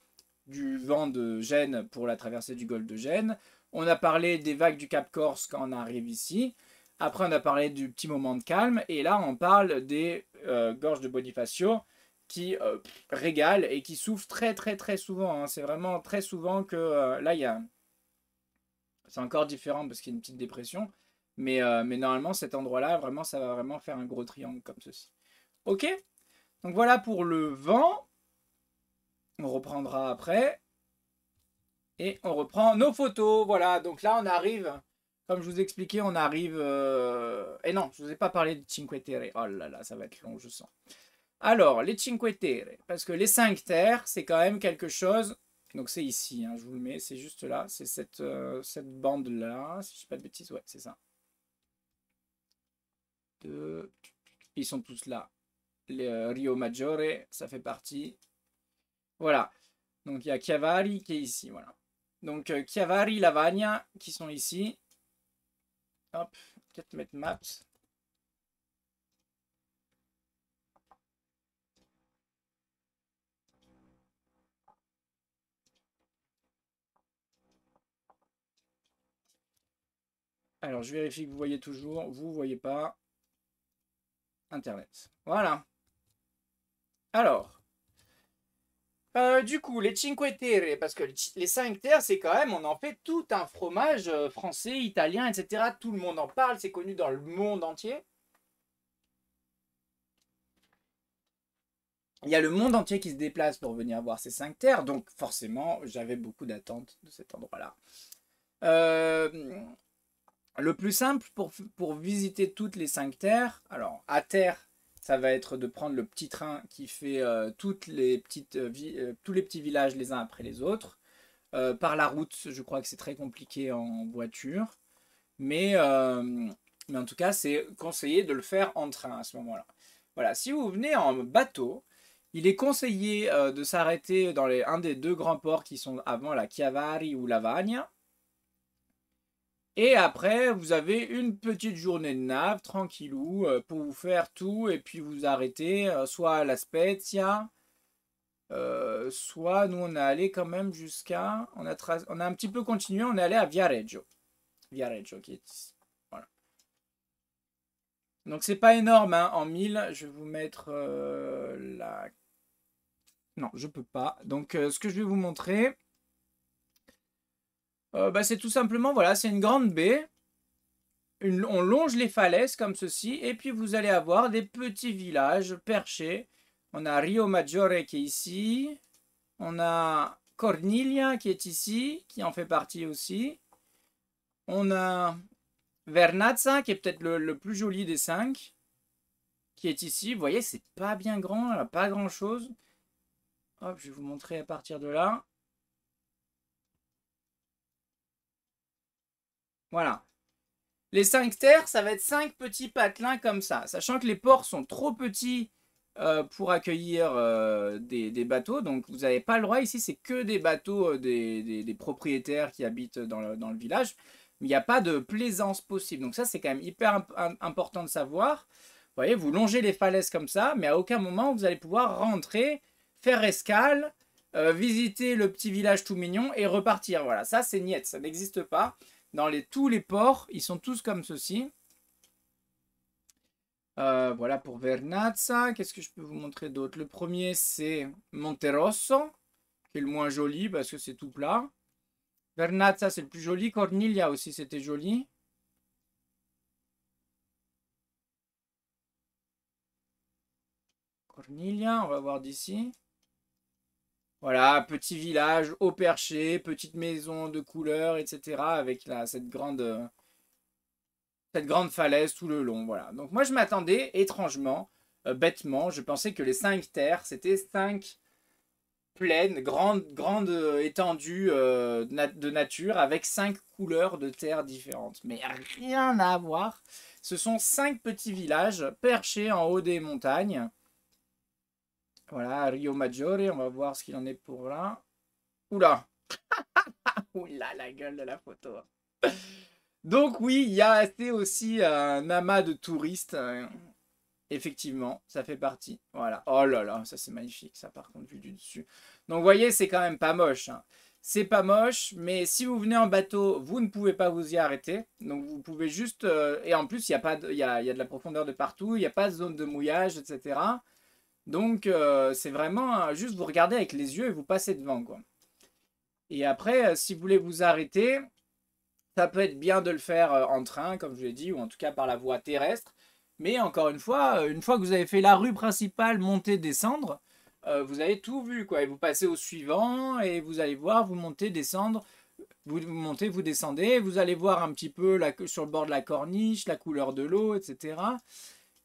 du vent de Gênes pour la traversée du golfe de Gênes. On a parlé des vagues du Cap Corse quand on arrive ici. Après, on a parlé du petit moment de calme. Et là, on parle des gorges de Bonifacio qui régalent et qui souffrent très, très, très souvent. Hein. C'est vraiment très souvent que là, il y a... C'est encore différent parce qu'il y a une petite dépression. Mais normalement, cet endroit-là, vraiment, ça va vraiment faire un gros triangle comme ceci. Ok? Donc voilà pour le vent. On reprendra après. Et on reprend nos photos. Voilà, donc là on arrive, comme je vous expliquais, on arrive... Et non, je ne vous ai pas parlé de Cinque Terre. Oh là là, ça va être long, je sens. Alors, les Cinque Terre, parce que les 5 terres, c'est quand même quelque chose... Donc c'est ici, hein, je vous le mets, c'est juste là. C'est cette bande-là, si je ne dis pas de bêtises, ouais, c'est ça. Ils sont tous là. Les Rio Maggiore, ça fait partie. Voilà. Donc il y a Chiavari qui est ici, voilà. Donc Chiavari, Lavagna qui sont ici. Hop, peut-être mettre Maps. Alors je vérifie que vous voyez toujours. Vous ne voyez pas. Internet. Voilà. Alors. Du coup, les Cinque Terre, parce que les 5 terres, c'est quand même, on en fait tout un fromage français, italien, etc. Tout le monde en parle, c'est connu dans le monde entier. Il y a le monde entier qui se déplace pour venir voir ces 5 terres, donc forcément, j'avais beaucoup d'attentes de cet endroit-là. Le plus simple pour visiter toutes les 5 terres, alors à terre, ça va être de prendre le petit train qui fait tous les petits villages les uns après les autres. Par la route, je crois que c'est très compliqué en voiture. Mais en tout cas, c'est conseillé de le faire en train à ce moment-là. Voilà, si vous venez en bateau, il est conseillé de s'arrêter dans un des 2 grands ports qui sont avant la Chiavari ou Lavagna. Et après, vous avez une petite journée de nave, tranquillou, pour vous faire tout, et puis vous arrêtez, soit à La Spezia, soit nous on est allé quand même jusqu'à... On a un petit peu continué, on est allé à Viareggio. Viareggio qui est ici. Voilà. Donc c'est pas énorme, hein, en 1000, je vais vous mettre la... Non, je peux pas. Donc ce que je vais vous montrer, c'est tout simplement, voilà, c'est une grande baie. On longe les falaises comme ceci, et puis vous allez avoir des petits villages perchés. On a Rio Maggiore qui est ici. On a Corniglia qui est ici, qui en fait partie aussi. On a Vernazza qui est peut-être le plus joli des 5, qui est ici. Vous voyez, c'est pas bien grand, elle a pas grand chose. Hop, je vais vous montrer à partir de là. Voilà. Les 5 terres, ça va être 5 petits patelins comme ça. Sachant que les ports sont trop petits pour accueillir des bateaux. Donc vous n'avez pas le droit. Ici, c'est que des bateaux des propriétaires qui habitent dans le village. Mais il n'y a pas de plaisance possible. Donc ça, c'est quand même hyper important de savoir. Vous voyez, vous longez les falaises comme ça, mais à aucun moment vous allez pouvoir rentrer, faire escale, visiter le petit village tout mignon et repartir. Voilà, ça c'est niet, ça n'existe pas. tous les ports, ils sont tous comme ceci. Voilà pour Vernazza. Qu'est-ce que je peux vous montrer d'autre? Le premier, c'est Monterosso, qui est le moins joli parce que c'est tout plat. Vernazza, c'est le plus joli. Corniglia aussi, c'était joli. Corniglia, on va voir d'ici. Voilà, petit village au perché, petite maison de couleur, etc. Avec cette grande falaise tout le long. Voilà. Donc moi, je m'attendais étrangement, bêtement, je pensais que les 5 terres, c'était 5 plaines, grandes étendues de nature avec 5 couleurs de terre différentes. Mais rien à voir. Ce sont 5 petits villages perchés en haut des montagnes. Voilà, Rio Maggiore, on va voir ce qu'il en est pour là. Oula! Oula, la gueule de la photo. Donc oui, il y a assez aussi un amas de touristes. Effectivement, ça fait partie. Voilà. Oh là là, ça c'est magnifique, ça par contre, vu du dessus. Donc vous voyez, c'est quand même pas moche, hein. C'est pas moche, mais si vous venez en bateau, vous ne pouvez pas vous y arrêter. Donc vous pouvez juste... et en plus, il y a pas de, il y a de la profondeur de partout, il n'y a pas de zone de mouillage, etc. Donc c'est vraiment juste vous regardez avec les yeux et vous passez devant, quoi. Et après, si vous voulez vous arrêter, ça peut être bien de le faire en train, comme je l'ai dit, ou en tout cas par la voie terrestre. Mais encore une fois que vous avez fait la rue principale, monter, descendre, vous avez tout vu, quoi. Et vous passez au suivant et vous allez voir, vous montez, descendre, vous montez, vous descendez, vous allez voir un petit peu sur le bord de la corniche, la couleur de l'eau, etc.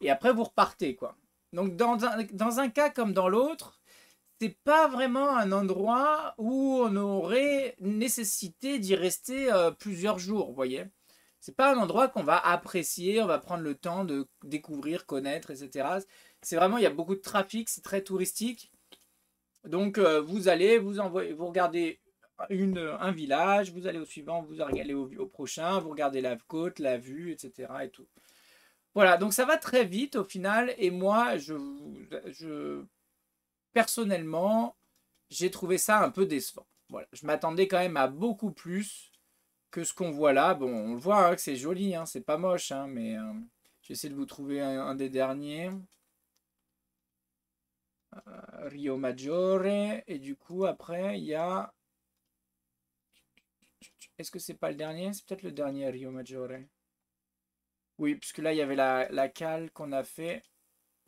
Et après, vous repartez, quoi. Donc dans un cas comme dans l'autre, c'est pas vraiment un endroit où on aurait nécessité d'y rester plusieurs jours, vous voyez. C'est pas un endroit qu'on va apprécier, on va prendre le temps de découvrir, connaître, etc. C'est vraiment, il y a beaucoup de trafic, c'est très touristique. Donc vous allez, vous regardez un village, vous allez au suivant, vous allez au prochain, vous regardez la côte, la vue, etc. et tout. Voilà, donc ça va très vite au final, et moi, personnellement, j'ai trouvé ça un peu décevant. Voilà, je m'attendais quand même à beaucoup plus que ce qu'on voit là. Bon, on le voit hein, que c'est joli, hein, c'est pas moche, hein, mais j'essaie de vous trouver un des derniers. Rio Maggiore, et du coup, après, il y a... Est-ce que c'est pas le dernier? C'est peut-être le dernier, Rio Maggiore. Oui, puisque là, il y avait la cale qu'on a fait.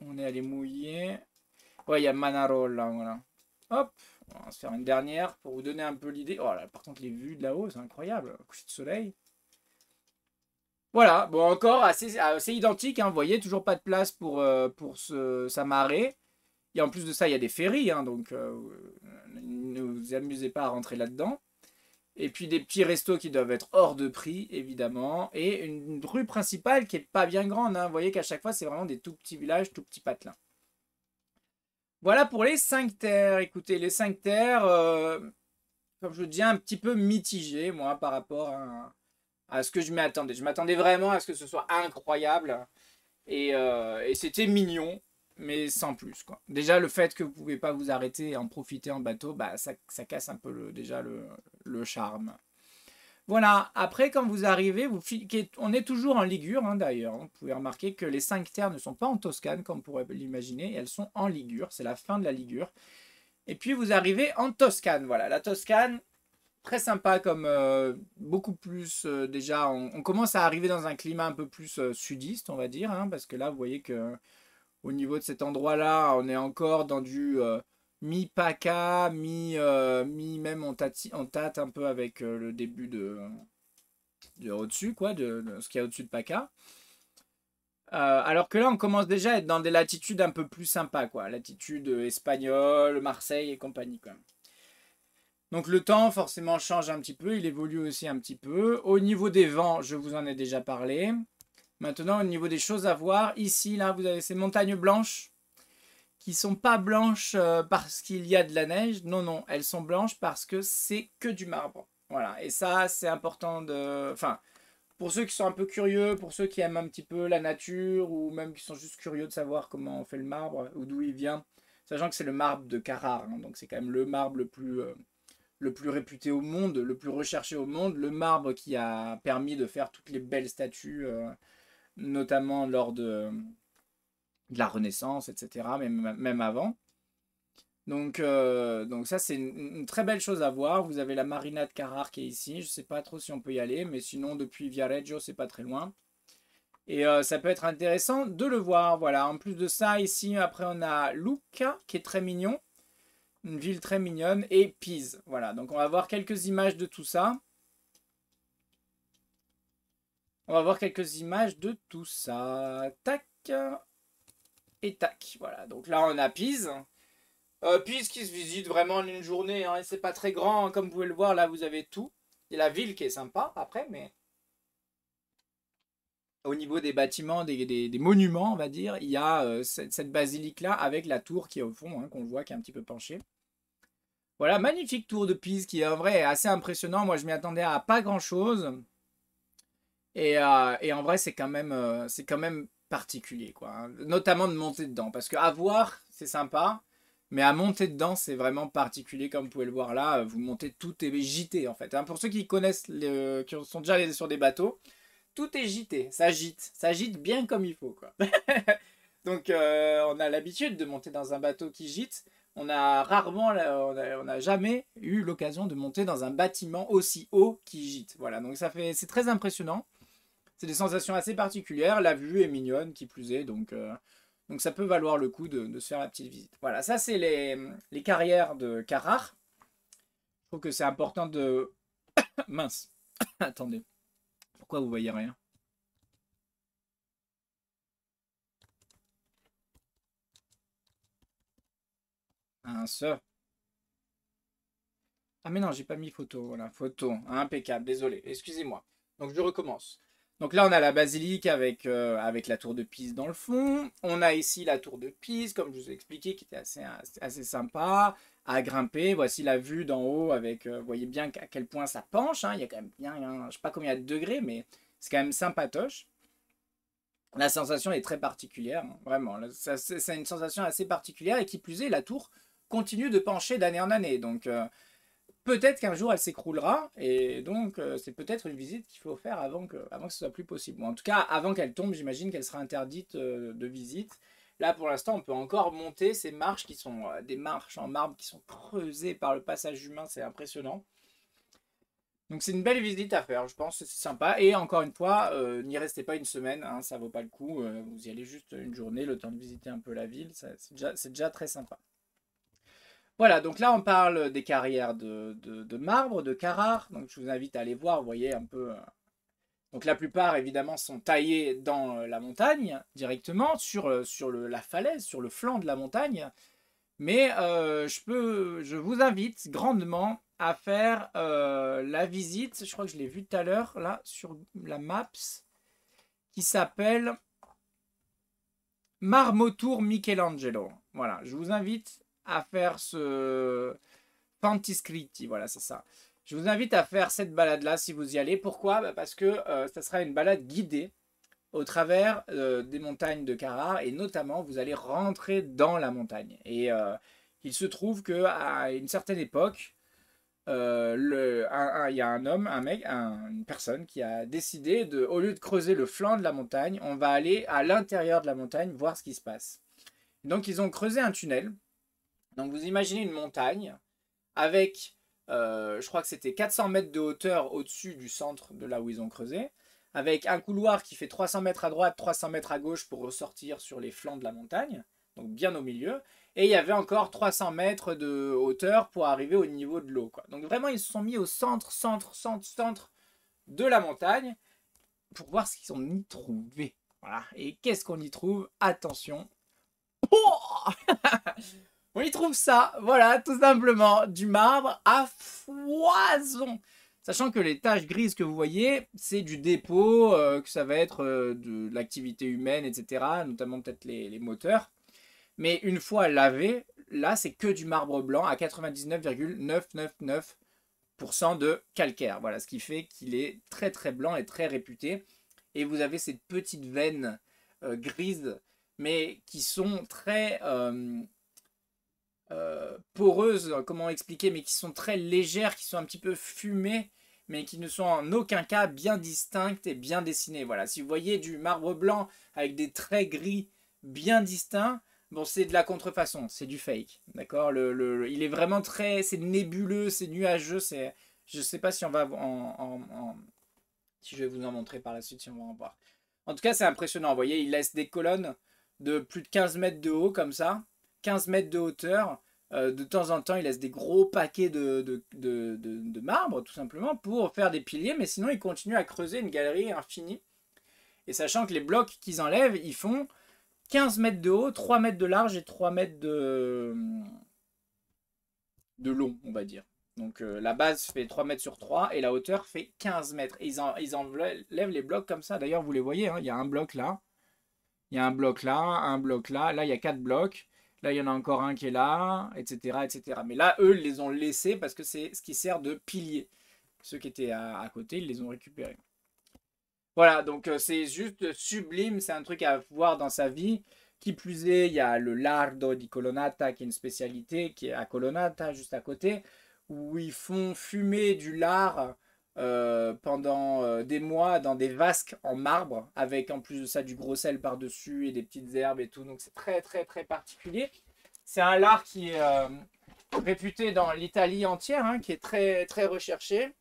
On est allé mouiller. Ouais, il y a Manarola, voilà. Hop, on va se faire une dernière pour vous donner un peu l'idée. Oh là, par contre, les vues de là-haut, c'est incroyable. Coucher de soleil. Voilà, bon, encore assez identique, hein, vous voyez, toujours pas de place pour s'amarrer. Et en plus de ça, il y a des ferries, hein, donc ne vous amusez pas à rentrer là-dedans. Et puis des petits restos qui doivent être hors de prix, évidemment. Et une rue principale qui est pas bien grande, hein. Vous voyez qu'à chaque fois, c'est vraiment des tout petits villages, tout petits patelins. Voilà pour les 5 terres. Écoutez, les 5 terres, comme je vous dis, un petit peu mitigé, moi, par rapport à ce que je m'attendais. Je m'attendais vraiment à ce que ce soit incroyable. Et c'était mignon, mais sans plus, quoi. Déjà, le fait que vous ne pouvez pas vous arrêter et en profiter en bateau, bah, ça casse un peu déjà le charme. Voilà, après quand vous arrivez, on est toujours en Ligure hein, d'ailleurs. Vous pouvez remarquer que les 5 terres ne sont pas en Toscane comme on pourrait l'imaginer, elles sont en Ligure, c'est la fin de la Ligure. Et puis vous arrivez en Toscane, voilà, la Toscane, très sympa comme beaucoup plus déjà, on commence à arriver dans un climat un peu plus sudiste on va dire, hein, parce que là vous voyez que au niveau de cet endroit-là, on est encore dans du mi-PACA, mi même on tâte un peu avec le début de au-dessus, quoi, de ce qu'il y a au-dessus de PACA. Alors que là, on commence déjà à être dans des latitudes un peu plus sympas, quoi. Latitude espagnole, Marseille et compagnie, quoi. Donc le temps, forcément, change un petit peu, il évolue aussi un petit peu. Au niveau des vents, je vous en ai déjà parlé. Maintenant, au niveau des choses à voir, ici, là, vous avez ces montagnes blanches qui sont pas blanches parce qu'il y a de la neige. Non, non, elles sont blanches parce que c'est que du marbre. Voilà, et ça, c'est important de... Enfin, pour ceux qui sont un peu curieux, pour ceux qui aiment un petit peu la nature, ou même qui sont juste curieux de savoir comment on fait le marbre, ou d'où il vient, sachant que c'est le marbre de Carrare, hein, donc c'est quand même le marbre le plus réputé au monde, le plus recherché au monde, le marbre qui a permis de faire toutes les belles statues, notamment lors de la Renaissance, etc., même avant. Donc ça, c'est une très belle chose à voir. Vous avez la marina de Carrare qui est ici. Je ne sais pas trop si on peut y aller, mais sinon, depuis Viareggio, c'est pas très loin. Et ça peut être intéressant de le voir. Voilà. En plus de ça, ici, après, on a Lucca, qui est très mignon. Une ville très mignonne. Et Pise. Voilà. Donc, on va voir quelques images de tout ça. On va voir quelques images de tout ça. Tac. Et tac. Voilà. Donc là, on a Pise. Pise qui se visite vraiment en une journée, hein, et c'est pas très grand, hein, comme vous pouvez le voir, là vous avez tout. Il y a la ville qui est sympa après, mais au niveau des bâtiments, des monuments, on va dire, il y a cette basilique-là avec la tour qui est au fond, hein, qu'on voit qui est un petit peu penchée. Voilà, magnifique tour de Pise qui est en vrai assez impressionnant. Moi je m'y attendais à pas grand-chose. Et en vrai c'est quand même particulier, quoi, hein. Notamment de monter dedans, parce que à voir c'est sympa. Mais à monter dedans, c'est vraiment particulier, comme vous pouvez le voir là. Vous montez, tout est gité en fait, hein. Pour ceux qui connaissent, qui sont déjà allés sur des bateaux, tout est gité. Ça gite bien comme il faut, quoi. Donc on a l'habitude de monter dans un bateau qui gite. On a rarement, on a jamais eu l'occasion de monter dans un bâtiment aussi haut qui gite. Voilà, donc c'est très impressionnant. C'est des sensations assez particulières. La vue est mignonne, qui plus est, donc ça peut valoir le coup de se faire la petite visite. Voilà, ça c'est les carrières de Carrare. Je trouve que c'est important de... Mince, attendez. Pourquoi vous voyez rien? Mince. Ah mais non, j'ai pas mis photo. Voilà, photo. Impeccable, désolé. Excusez-moi. Donc je recommence. Donc là, on a la basilique avec la tour de Pise dans le fond. On a ici la tour de Pise, comme je vous ai expliqué, qui était assez sympa à grimper. Voici la vue d'en haut avec, vous voyez bien à quel point ça penche, hein. Il y a quand même bien, je sais pas combien de degrés, mais c'est quand même sympatoche. La sensation est très particulière, hein, vraiment. C'est une sensation assez particulière et qui plus est, la tour continue de pencher d'année en année. Donc peut-être qu'un jour elle s'écroulera et donc c'est peut-être une visite qu'il faut faire avant que ce soit plus possible. Ou en tout cas, avant qu'elle tombe, j'imagine qu'elle sera interdite de visite. Là, pour l'instant, on peut encore monter ces marches qui sont des marches en marbre qui sont creusées par le passage humain. C'est impressionnant. Donc c'est une belle visite à faire, je pense, c'est sympa. Et encore une fois, n'y restez pas une semaine, hein, ça vaut pas le coup. Vous y allez juste une journée, le temps de visiter un peu la ville, c'est déjà très sympa. Voilà, donc là on parle des carrières de marbre, de Carrare. Donc je vous invite à aller voir, vous voyez un peu. Donc la plupart évidemment sont taillées dans la montagne directement, sur la falaise, sur le flanc de la montagne. Mais je vous invite grandement à faire la visite, je crois que je l'ai vu tout à l'heure, là, sur la Maps, qui s'appelle Marmotour Michelangelo. Voilà, je vous invite à faire ce Fantiscritti, voilà, c'est ça. Je vous invite à faire cette balade-là si vous y allez. Pourquoi? Parce que ça sera une balade guidée au travers des montagnes de Carrare et notamment vous allez rentrer dans la montagne. Et il se trouve qu'à une certaine époque, il y a un homme, un mec, une personne qui a décidé de, au lieu de creuser le flanc de la montagne, on va aller à l'intérieur de la montagne voir ce qui se passe. Donc ils ont creusé un tunnel. Donc vous imaginez une montagne avec, je crois que c'était 400 mètres de hauteur au-dessus du centre de là où ils ont creusé, avec un couloir qui fait 300 mètres à droite, 300 mètres à gauche pour ressortir sur les flancs de la montagne, donc bien au milieu, et il y avait encore 300 mètres de hauteur pour arriver au niveau de l'eau, quoi. Donc vraiment ils se sont mis au centre de la montagne pour voir ce qu'ils ont y trouvé. Voilà. Et qu'est-ce qu'on y trouve? Attention. Oh on y trouve ça, voilà, tout simplement, du marbre à foison. Sachant que les taches grises que vous voyez, c'est du dépôt, que ça va être de l'activité humaine, etc., notamment peut-être les moteurs. Mais une fois lavé, là, c'est que du marbre blanc à 99,999% de calcaire. Voilà, ce qui fait qu'il est très très blanc et très réputé. Et vous avez ces petites veines grises, mais qui sont très poreuses, comment expliquer, mais qui sont très légères, qui sont un petit peu fumées, mais qui ne sont en aucun cas bien distinctes et bien dessinées. Voilà, si vous voyez du marbre blanc avec des traits gris bien distincts, bon, c'est de la contrefaçon, c'est du fake, d'accord. Il est vraiment très, c'est nébuleux, c'est nuageux, c'est, je sais pas si on va si je vais vous en montrer par la suite, si on va en voir. En tout cas, c'est impressionnant, vous voyez, il laisse des colonnes de plus de 15 mètres de haut, comme ça, 15 mètres de hauteur. De temps en temps, il laisse des gros paquets de marbre, tout simplement, pour faire des piliers, mais sinon, il continue à creuser une galerie infinie. Et sachant que les blocs qu'ils enlèvent, ils font 15 mètres de haut, 3 mètres de large et 3 mètres de long, on va dire. Donc la base fait 3 mètres sur 3 et la hauteur fait 15 mètres. Et ils enlèvent les blocs comme ça. D'ailleurs, vous les voyez, hein, il y a un bloc là, il y a un bloc là, un bloc là. Là, il y a 4 blocs. Là, il y en a encore un qui est là, etc., etc. Mais là, eux, ils les ont laissés parce que c'est ce qui sert de pilier. Ceux qui étaient à côté, ils les ont récupérés. Voilà, donc c'est juste sublime, c'est un truc à voir dans sa vie. Qui plus est, il y a le lardo di Colonnata qui est une spécialité qui est à Colonnata, juste à côté, où ils font fumer du lard pendant des mois dans des vasques en marbre, avec en plus de ça du gros sel par-dessus et des petites herbes et tout. Donc c'est très très très particulier. C'est un lard qui est réputé dans l'Italie entière, hein, qui est très très recherché.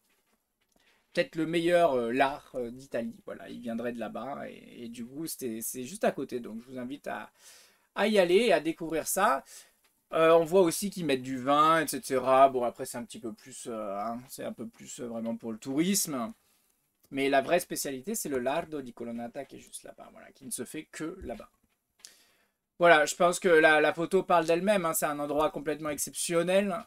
Peut-être le meilleur lard d'Italie. Voilà, il viendrait de là-bas et du coup, c'est juste à côté. Donc, je vous invite à y aller et à découvrir ça. On voit aussi qu'ils mettent du vin, etc. Bon, après, c'est un petit peu plus, hein, c'est un peu plus vraiment pour le tourisme. Mais la vraie spécialité, c'est le lardo di Colonnata qui est juste là-bas, voilà, qui ne se fait que là-bas. Voilà, je pense que la photo parle d'elle-même, hein, c'est un endroit complètement exceptionnel.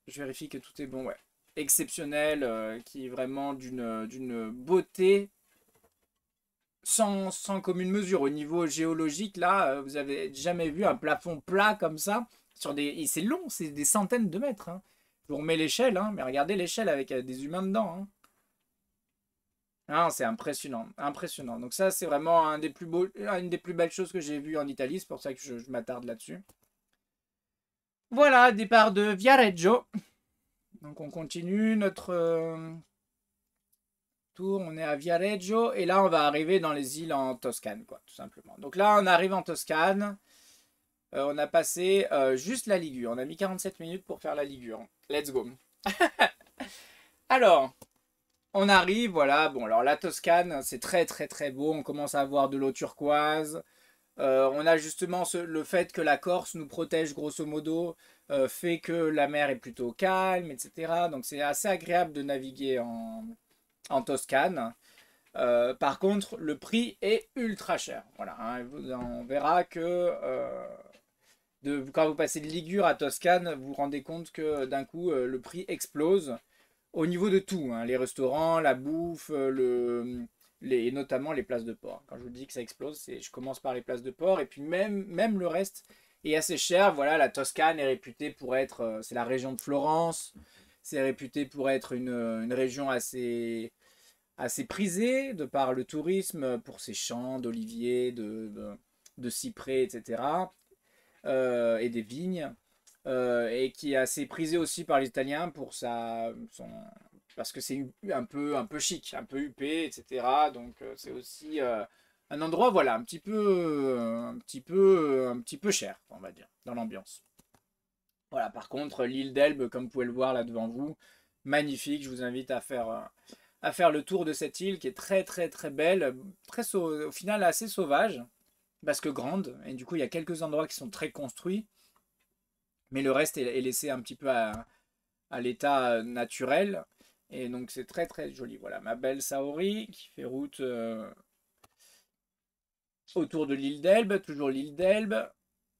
Je vérifie que tout est bon, ouais. Exceptionnel, qui est vraiment d'une beauté sans commune mesure. Au niveau géologique, là, vous avez jamais vu un plafond plat comme ça. C'est long, c'est des centaines de mètres, hein. Je vous remets l'échelle, hein, mais regardez l'échelle avec des humains dedans, hein. Ah, c'est impressionnant, impressionnant. Donc ça, c'est vraiment une des plus belles choses que j'ai vues en Italie. C'est pour ça que je m'attarde là-dessus. Voilà, départ de Viareggio. Donc on continue notre tour, on est à Viareggio et là on va arriver dans les îles en Toscane, quoi, tout simplement. Donc là on arrive en Toscane, on a passé juste la Ligure, on a mis 47 minutes pour faire la Ligure. Let's go. Alors, on arrive, voilà, bon alors la Toscane c'est très très très beau, on commence à avoir de l'eau turquoise. On a justement le fait que la Corse nous protège grosso modo, fait que la mer est plutôt calme, etc. Donc c'est assez agréable de naviguer en Toscane. Par contre, le prix est ultra cher. Voilà, hein, on verra que quand vous passez de Ligure à Toscane, vous vous rendez compte que d'un coup, le prix explose au niveau de tout, hein, les restaurants, la bouffe, et notamment les places de port. Quand je vous dis que ça explose, je commence par les places de port et puis même le reste est assez cher. Voilà, la Toscane est réputée pour être, c'est la région de Florence, c'est réputé pour être une région assez prisée de par le tourisme pour ses champs d'oliviers, de cyprès, etc. Et des vignes. Et qui est assez prisé aussi par les Italiens pour parce que c'est un peu chic, un peu huppé, etc. Donc c'est aussi un endroit, voilà, un petit peu cher, on va dire, dans l'ambiance. Voilà, par contre, l'île d'Elbe, comme vous pouvez le voir là devant vous, magnifique. Je vous invite à faire le tour de cette île qui est très très très belle, au final assez sauvage, parce que grande, et du coup il y a quelques endroits qui sont très construits, mais le reste est laissé un petit peu à l'état naturel, et donc c'est très très joli. Voilà, ma belle Saori qui fait route autour de l'île d'Elbe, toujours l'île d'Elbe.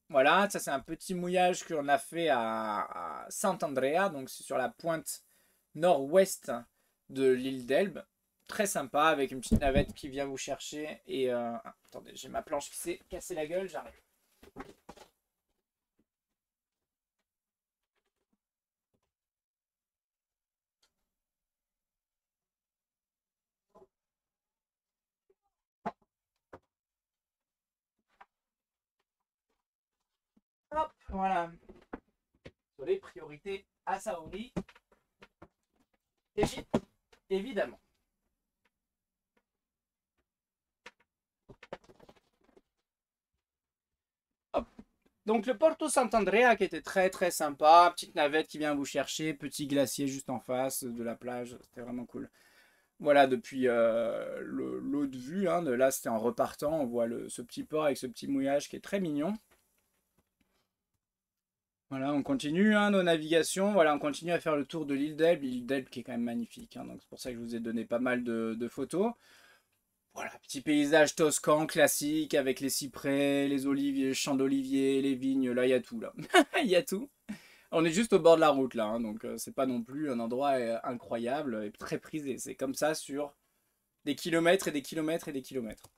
Voilà, ça c'est un petit mouillage qu'on a fait à Sant'Andrea, donc c'est sur la pointe nord-ouest de l'île d'Elbe. Très sympa, avec une petite navette qui vient vous chercher. Et attendez, j'ai ma planche qui s'est cassée la gueule, j'arrive. Hop, voilà. Désolé, priorité à Saori. Évidemment. Hop. Donc le Porto Sant'Andrea qui était très très sympa, petite navette qui vient vous chercher, petit glacier juste en face de la plage, c'était vraiment cool. Voilà, depuis l'autre vue, hein, de là c'était en repartant, on voit ce petit port avec ce petit mouillage qui est très mignon. Voilà, on continue hein, nos navigations, voilà, on continue à faire le tour de l'île d'Elbe qui est quand même magnifique, hein, donc c'est pour ça que je vous ai donné pas mal de photos. Voilà, petit paysage toscan classique avec les cyprès, les oliviers, les champs d'oliviers, les vignes, là il y a tout là. Il y a tout. On est juste au bord de la route là, hein, donc c'est pas non plus un endroit incroyable et très prisé. C'est comme ça sur des kilomètres et des kilomètres et des kilomètres.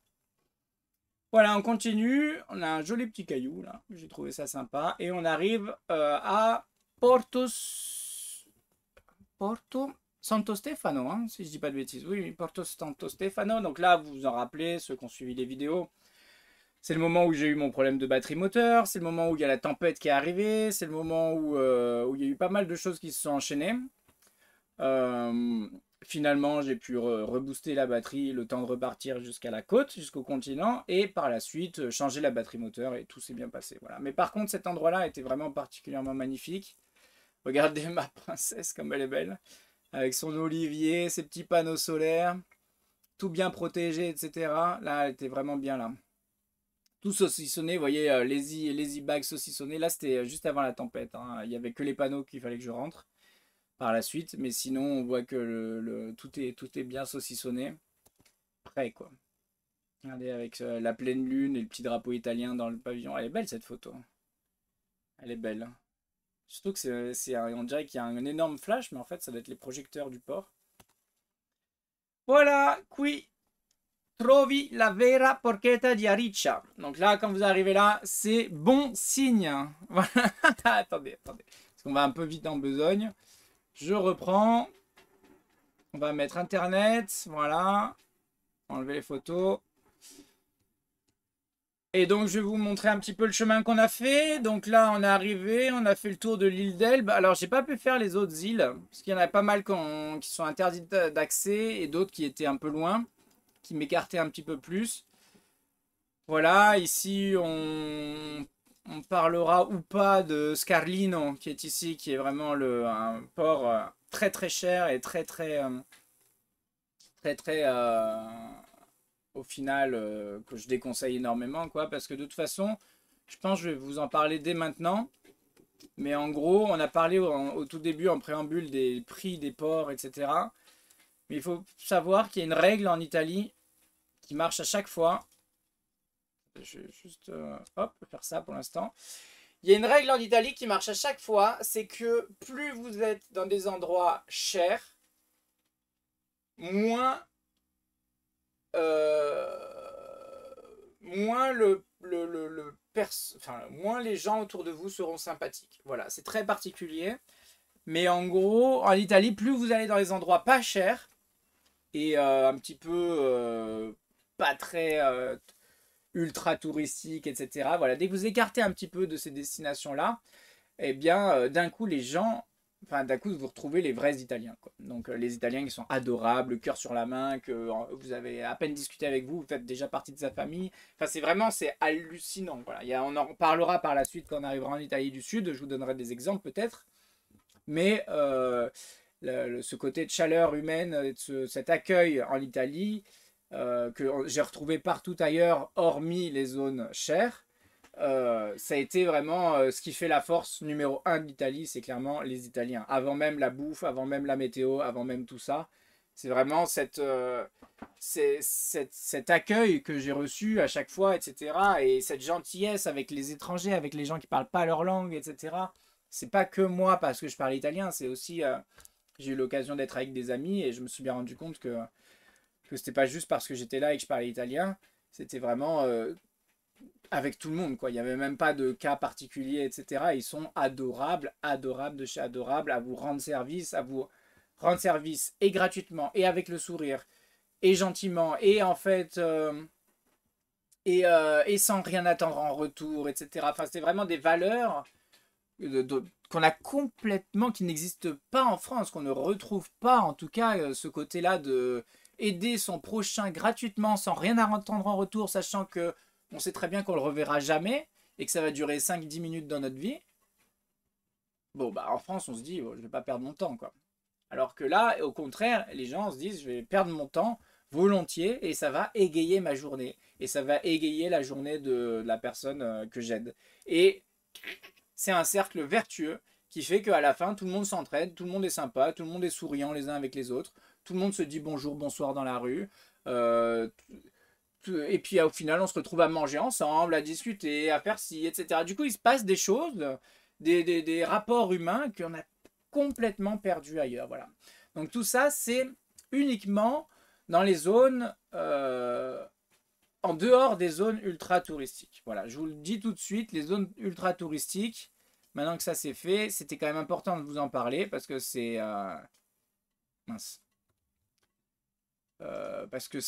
Voilà, on continue. On a un joli petit caillou là, j'ai trouvé ça sympa. Et on arrive à Porto Santo Stefano, hein, si je dis pas de bêtises. Oui, Porto Santo Stefano. Donc là, vous vous en rappelez, ceux qui ont suivi les vidéos. C'est le moment où j'ai eu mon problème de batterie moteur, c'est le moment où il y a la tempête qui est arrivée, c'est le moment où il y a eu pas mal de choses qui se sont enchaînées. Euh, Finalement, j'ai pu rebooster la batterie, le temps de repartir jusqu'à la côte, jusqu'au continent, et par la suite, changer la batterie moteur, et tout s'est bien passé. Voilà. Mais par contre, cet endroit-là était vraiment particulièrement magnifique. Regardez ma princesse comme elle est belle, avec son olivier, ses petits panneaux solaires, tout bien protégé, etc. Là, elle était vraiment bien là. Tout saucissonné, vous voyez, les e-bags saucissonnés. Là, c'était juste avant la tempête, hein. Il n'y avait que les panneaux qu'il fallait que je rentre par la suite. Mais sinon, on voit que tout est bien saucissonné. Prêt, quoi. Regardez, avec la pleine lune et le petit drapeau italien dans le pavillon. Elle est belle, cette photo. Elle est belle. Surtout que on dirait qu'il y a un énorme flash, mais en fait, ça doit être les projecteurs du port. Voilà, qui trovi la vera porchetta di Ariccia. Donc là, quand vous arrivez là, c'est bon signe. Voilà. Attendez. Parce qu'on va un peu vite en besogne. Je reprends. On va mettre Internet. Voilà. Enlever les photos. Et donc, je vais vous montrer un petit peu le chemin qu'on a fait. Donc là, on est arrivé. On a fait le tour de l'île d'Elbe. Alors, j'ai pas pu faire les autres îles. Parce qu'il y en a pas mal qui sont interdites d'accès. Et d'autres qui étaient un peu loin. Qui m'écartaient un petit peu plus. Voilà, ici on parlera ou pas de Scarlino qui est ici, qui est vraiment un port très très cher et très au final que je déconseille énormément quoi, parce que de toute façon, je pense que je vais vous en parler dès maintenant. Mais en gros, on a parlé au tout début en préambule des prix des ports, etc. Mais il faut savoir qu'il y a une règle en Italie qui marche à chaque fois. Je vais juste hop, faire ça pour l'instant. Il y a une règle en Italie qui marche à chaque fois, c'est que plus vous êtes dans des endroits chers, moins, moins moins les gens autour de vous seront sympathiques. Voilà, c'est très particulier. Mais en gros, en Italie, plus vous allez dans les endroits pas chers et un petit peu pas très ultra touristiques, etc. Voilà, dès que vous écartez un petit peu de ces destinations-là, eh bien, d'un coup, d'un coup, vous retrouvez les vrais Italiens, quoi. Donc, les Italiens qui sont adorables, cœur sur la main, que vous avez à peine discuté avec vous, vous faites déjà partie de sa famille. Enfin, c'est hallucinant. Voilà. On en parlera par la suite quand on arrivera en Italie du Sud. Je vous donnerai des exemples peut-être. Mais ce côté de chaleur humaine, cet accueil en Italie, que j'ai retrouvé partout ailleurs, hormis les zones chères, ça a été vraiment ce qui fait la force numéro 1 de l'Italie, c'est clairement les Italiens. Avant même la bouffe, avant même la météo, avant même tout ça. C'est vraiment cet accueil que j'ai reçu à chaque fois, etc. Et cette gentillesse avec les étrangers, avec les gens qui ne parlent pas leur langue, etc. C'est pas que moi parce que je parle italien, c'est aussi... j'ai eu l'occasion d'être avec des amis et je me suis bien rendu compte que c'était pas juste parce que j'étais là et que je parlais italien. C'était vraiment avec tout le monde, quoi. Il n'y avait même pas de cas particulier, etc. Ils sont adorables, adorables de chez adorables, à vous rendre service et gratuitement, et avec le sourire, et gentiment, et en fait, et sans rien attendre en retour, etc. Enfin, c'était vraiment des valeurs qu'on a complètement, qui n'existe pas en France, qu'on ne retrouve pas, en tout cas, ce côté-là de aider son prochain gratuitement sans rien à entendre en retour, sachant que on sait très bien qu'on le reverra jamais et que ça va durer 5-10 minutes dans notre vie. Bon, bah en France, on se dit, oh, je vais pas perdre mon temps, quoi. Alors que là, au contraire, les gens se disent, je vais perdre mon temps volontiers et ça va égayer ma journée. Et ça va égayer la journée de la personne que j'aide. Et c'est un cercle vertueux qui fait qu'à la fin, tout le monde s'entraide, tout le monde est sympa, tout le monde est souriant les uns avec les autres, tout le monde se dit bonjour, bonsoir dans la rue. Euh, et puis au final, on se retrouve à manger ensemble, à discuter, à faire ci, etc. Du coup, il se passe des choses, des rapports humains qu'on a complètement perdus ailleurs. Voilà. Donc tout ça, c'est uniquement dans les zones en dehors des zones ultra touristiques. Voilà, je vous le dis tout de suite, les zones ultra touristiques, maintenant que ça c'est fait, c'était quand même important de vous en parler parce que c'est mince. Parce que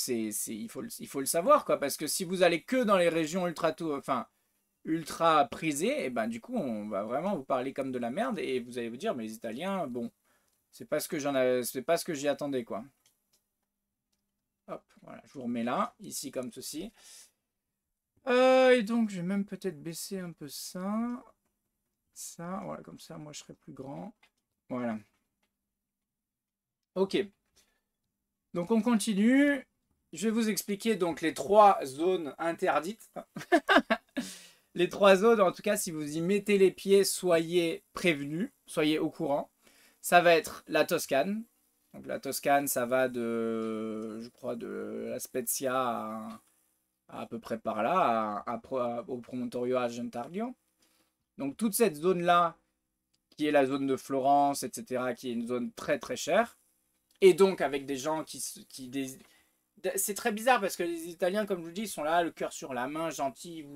il faut le savoir quoi. Parce que si vous allez que dans les régions enfin ultra prisées, et ben du coup on va vraiment vous parler comme de la merde et vous allez vous dire mais les Italiens, bon, c'est pas ce que j'y attendais quoi. Hop, voilà, je vous remets là, ici comme ceci. Et donc, je vais même peut-être baisser un peu ça. Ça, voilà, comme ça, moi, je serai plus grand. Voilà. Ok. Donc, on continue. Je vais vous expliquer donc les 3 zones interdites. Les 3 zones, en tout cas, si vous y mettez les pieds, soyez prévenus, soyez au courant. Ça va être la Toscane. Donc, la Toscane, ça va de, je crois, de la Spezia à peu près par là, au Promontorio Argentario. Donc toute cette zone-là, qui est la zone de Florence, etc., qui est une zone très très chère, et donc avec des gens c'est très bizarre parce que les Italiens, comme je vous dis, ils sont là, le cœur sur la main, gentils,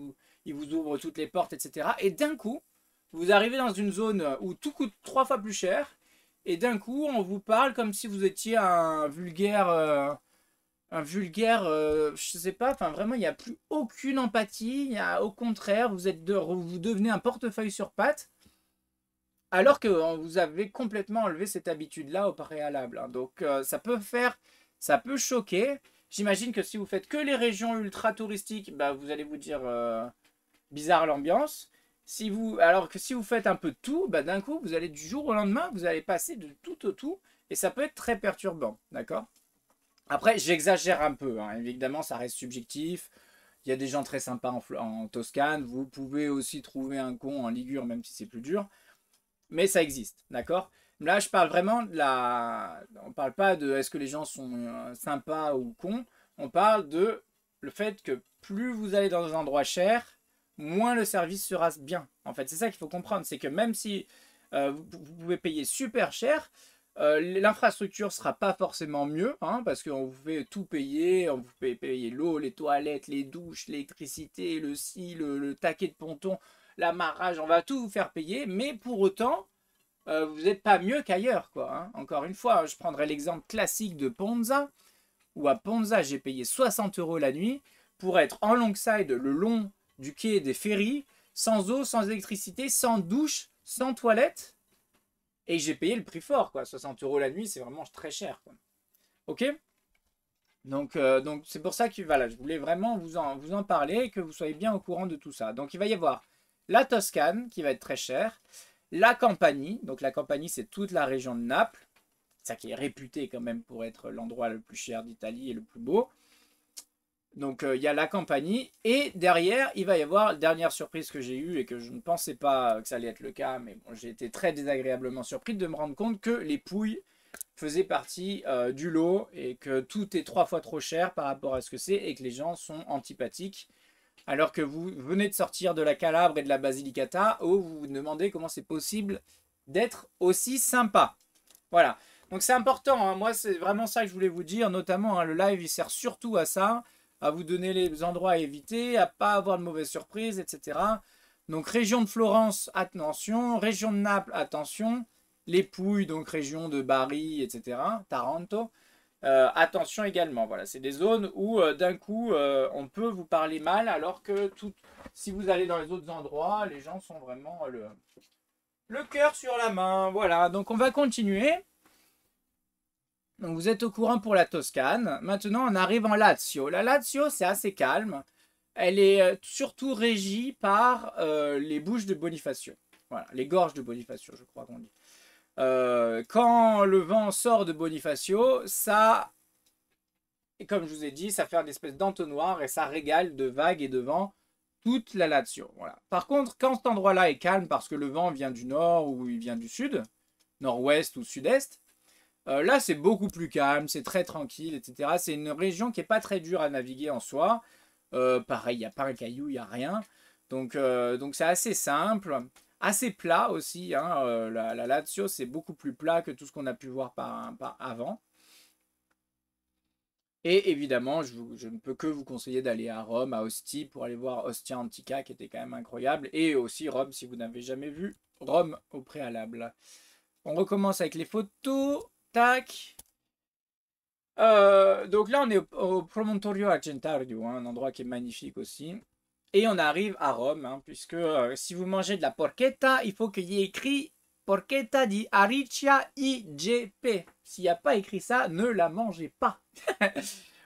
ils vous ouvrent toutes les portes, etc. Et d'un coup, vous arrivez dans une zone où tout coûte 3 fois plus cher, et d'un coup, on vous parle comme si vous étiez un vulgaire, je sais pas, enfin vraiment, il n'y a plus aucune empathie, au contraire, vous devenez un portefeuille sur pattes, alors que vous avez complètement enlevé cette habitude-là au préalable. Hein. Donc ça peut choquer. J'imagine que si vous faites que les régions ultra touristiques, bah, vous allez vous dire bizarre l'ambiance. Alors que si vous faites un peu de tout, bah, d'un coup, vous allez du jour au lendemain, vous allez passer de tout au tout, et ça peut être très perturbant, d'accord? Après, j'exagère un peu, hein. Évidemment, ça reste subjectif. Il y a des gens très sympas en Toscane. Vous pouvez aussi trouver un con en Ligure, même si c'est plus dur. Mais ça existe, d'accord? Là, je parle vraiment de la. On parle pas de est-ce que les gens sont sympas ou cons. On parle de le fait que plus vous allez dans un endroit cher, moins le service sera bien. En fait, c'est ça qu'il faut comprendre. C'est que même si vous pouvez payer super cher, l'infrastructure sera pas forcément mieux, hein, parce qu'on vous fait tout payer, on vous fait payer l'eau, les toilettes, les douches, l'électricité, le scie, le taquet de ponton, l'amarrage, on va tout vous faire payer, mais pour autant, vous n'êtes pas mieux qu'ailleurs, quoi. Hein. Encore une fois, je prendrai l'exemple classique de Ponza, où à Ponza, j'ai payé 60 € la nuit pour être en longside le long du quai des ferries, sans eau, sans électricité, sans douche, sans toilette. Et j'ai payé le prix fort, quoi. 60 € la nuit, c'est vraiment très cher, quoi. Ok? Donc c'est pour ça que voilà, je voulais vraiment vous en parler et que vous soyez bien au courant de tout ça. Donc il va y avoir la Toscane qui va être très chère, la Campanie, donc la Campanie c'est toute la région de Naples, ça qui est réputé quand même pour être l'endroit le plus cher d'Italie et le plus beau. Donc il y a la Campanie et derrière il va y avoir la dernière surprise que j'ai eue et que je ne pensais pas que ça allait être le cas, mais bon, j'ai été très désagréablement surpris de me rendre compte que les Pouilles faisaient partie du lot et que tout est 3 fois trop cher par rapport à ce que c'est et que les gens sont antipathiques alors que vous venez de sortir de la Calabre et de la Basilicata où vous vous demandez comment c'est possible d'être aussi sympa. Voilà. Donc c'est important, hein. Moi c'est vraiment ça que je voulais vous dire, notamment hein, le live il sert surtout à ça, à vous donner les endroits à éviter, à pas avoir de mauvaises surprises, etc. Donc région de Florence, attention, région de Naples, attention, les Pouilles, donc région de Bari, etc. Taranto, attention également. Voilà, c'est des zones où d'un coup on peut vous parler mal, alors que si vous allez dans les autres endroits, les gens sont vraiment Le cœur sur la main, voilà. Donc on va continuer. Donc vous êtes au courant pour la Toscane. Maintenant, on arrive en Lazio. La Lazio, c'est assez calme. Elle est surtout régie par les bouches de Bonifacio. Voilà, les gorges de Bonifacio, je crois qu'on dit. Quand le vent sort de Bonifacio, ça, et comme je vous ai dit, ça fait une espèce d'entonnoir et ça régale de vagues et de vent toute la Lazio. Voilà. Par contre, quand cet endroit-là est calme parce que le vent vient du nord ou il vient du sud, nord-ouest ou sud-est, là c'est beaucoup plus calme, c'est très tranquille, etc. C'est une région qui n'est pas très dure à naviguer en soi. Pareil, il n'y a pas un caillou, il n'y a rien. Donc c'est assez simple, assez plat aussi. Hein. La Lazio, c'est beaucoup plus plat que tout ce qu'on a pu voir par avant. Et évidemment, je ne peux que vous conseiller d'aller à Rome, à Ostie, pour aller voir Ostia Antica, qui était quand même incroyable. Et aussi Rome, si vous n'avez jamais vu Rome au préalable. On recommence avec les photos. Tac. Donc là, on est au Promontorio Argentario, hein, un endroit qui est magnifique aussi. Et on arrive à Rome, hein, puisque si vous mangez de la porchetta, il faut qu'il y ait écrit porchetta di Aricia IGP. S'il n'y a pas écrit ça, ne la mangez pas.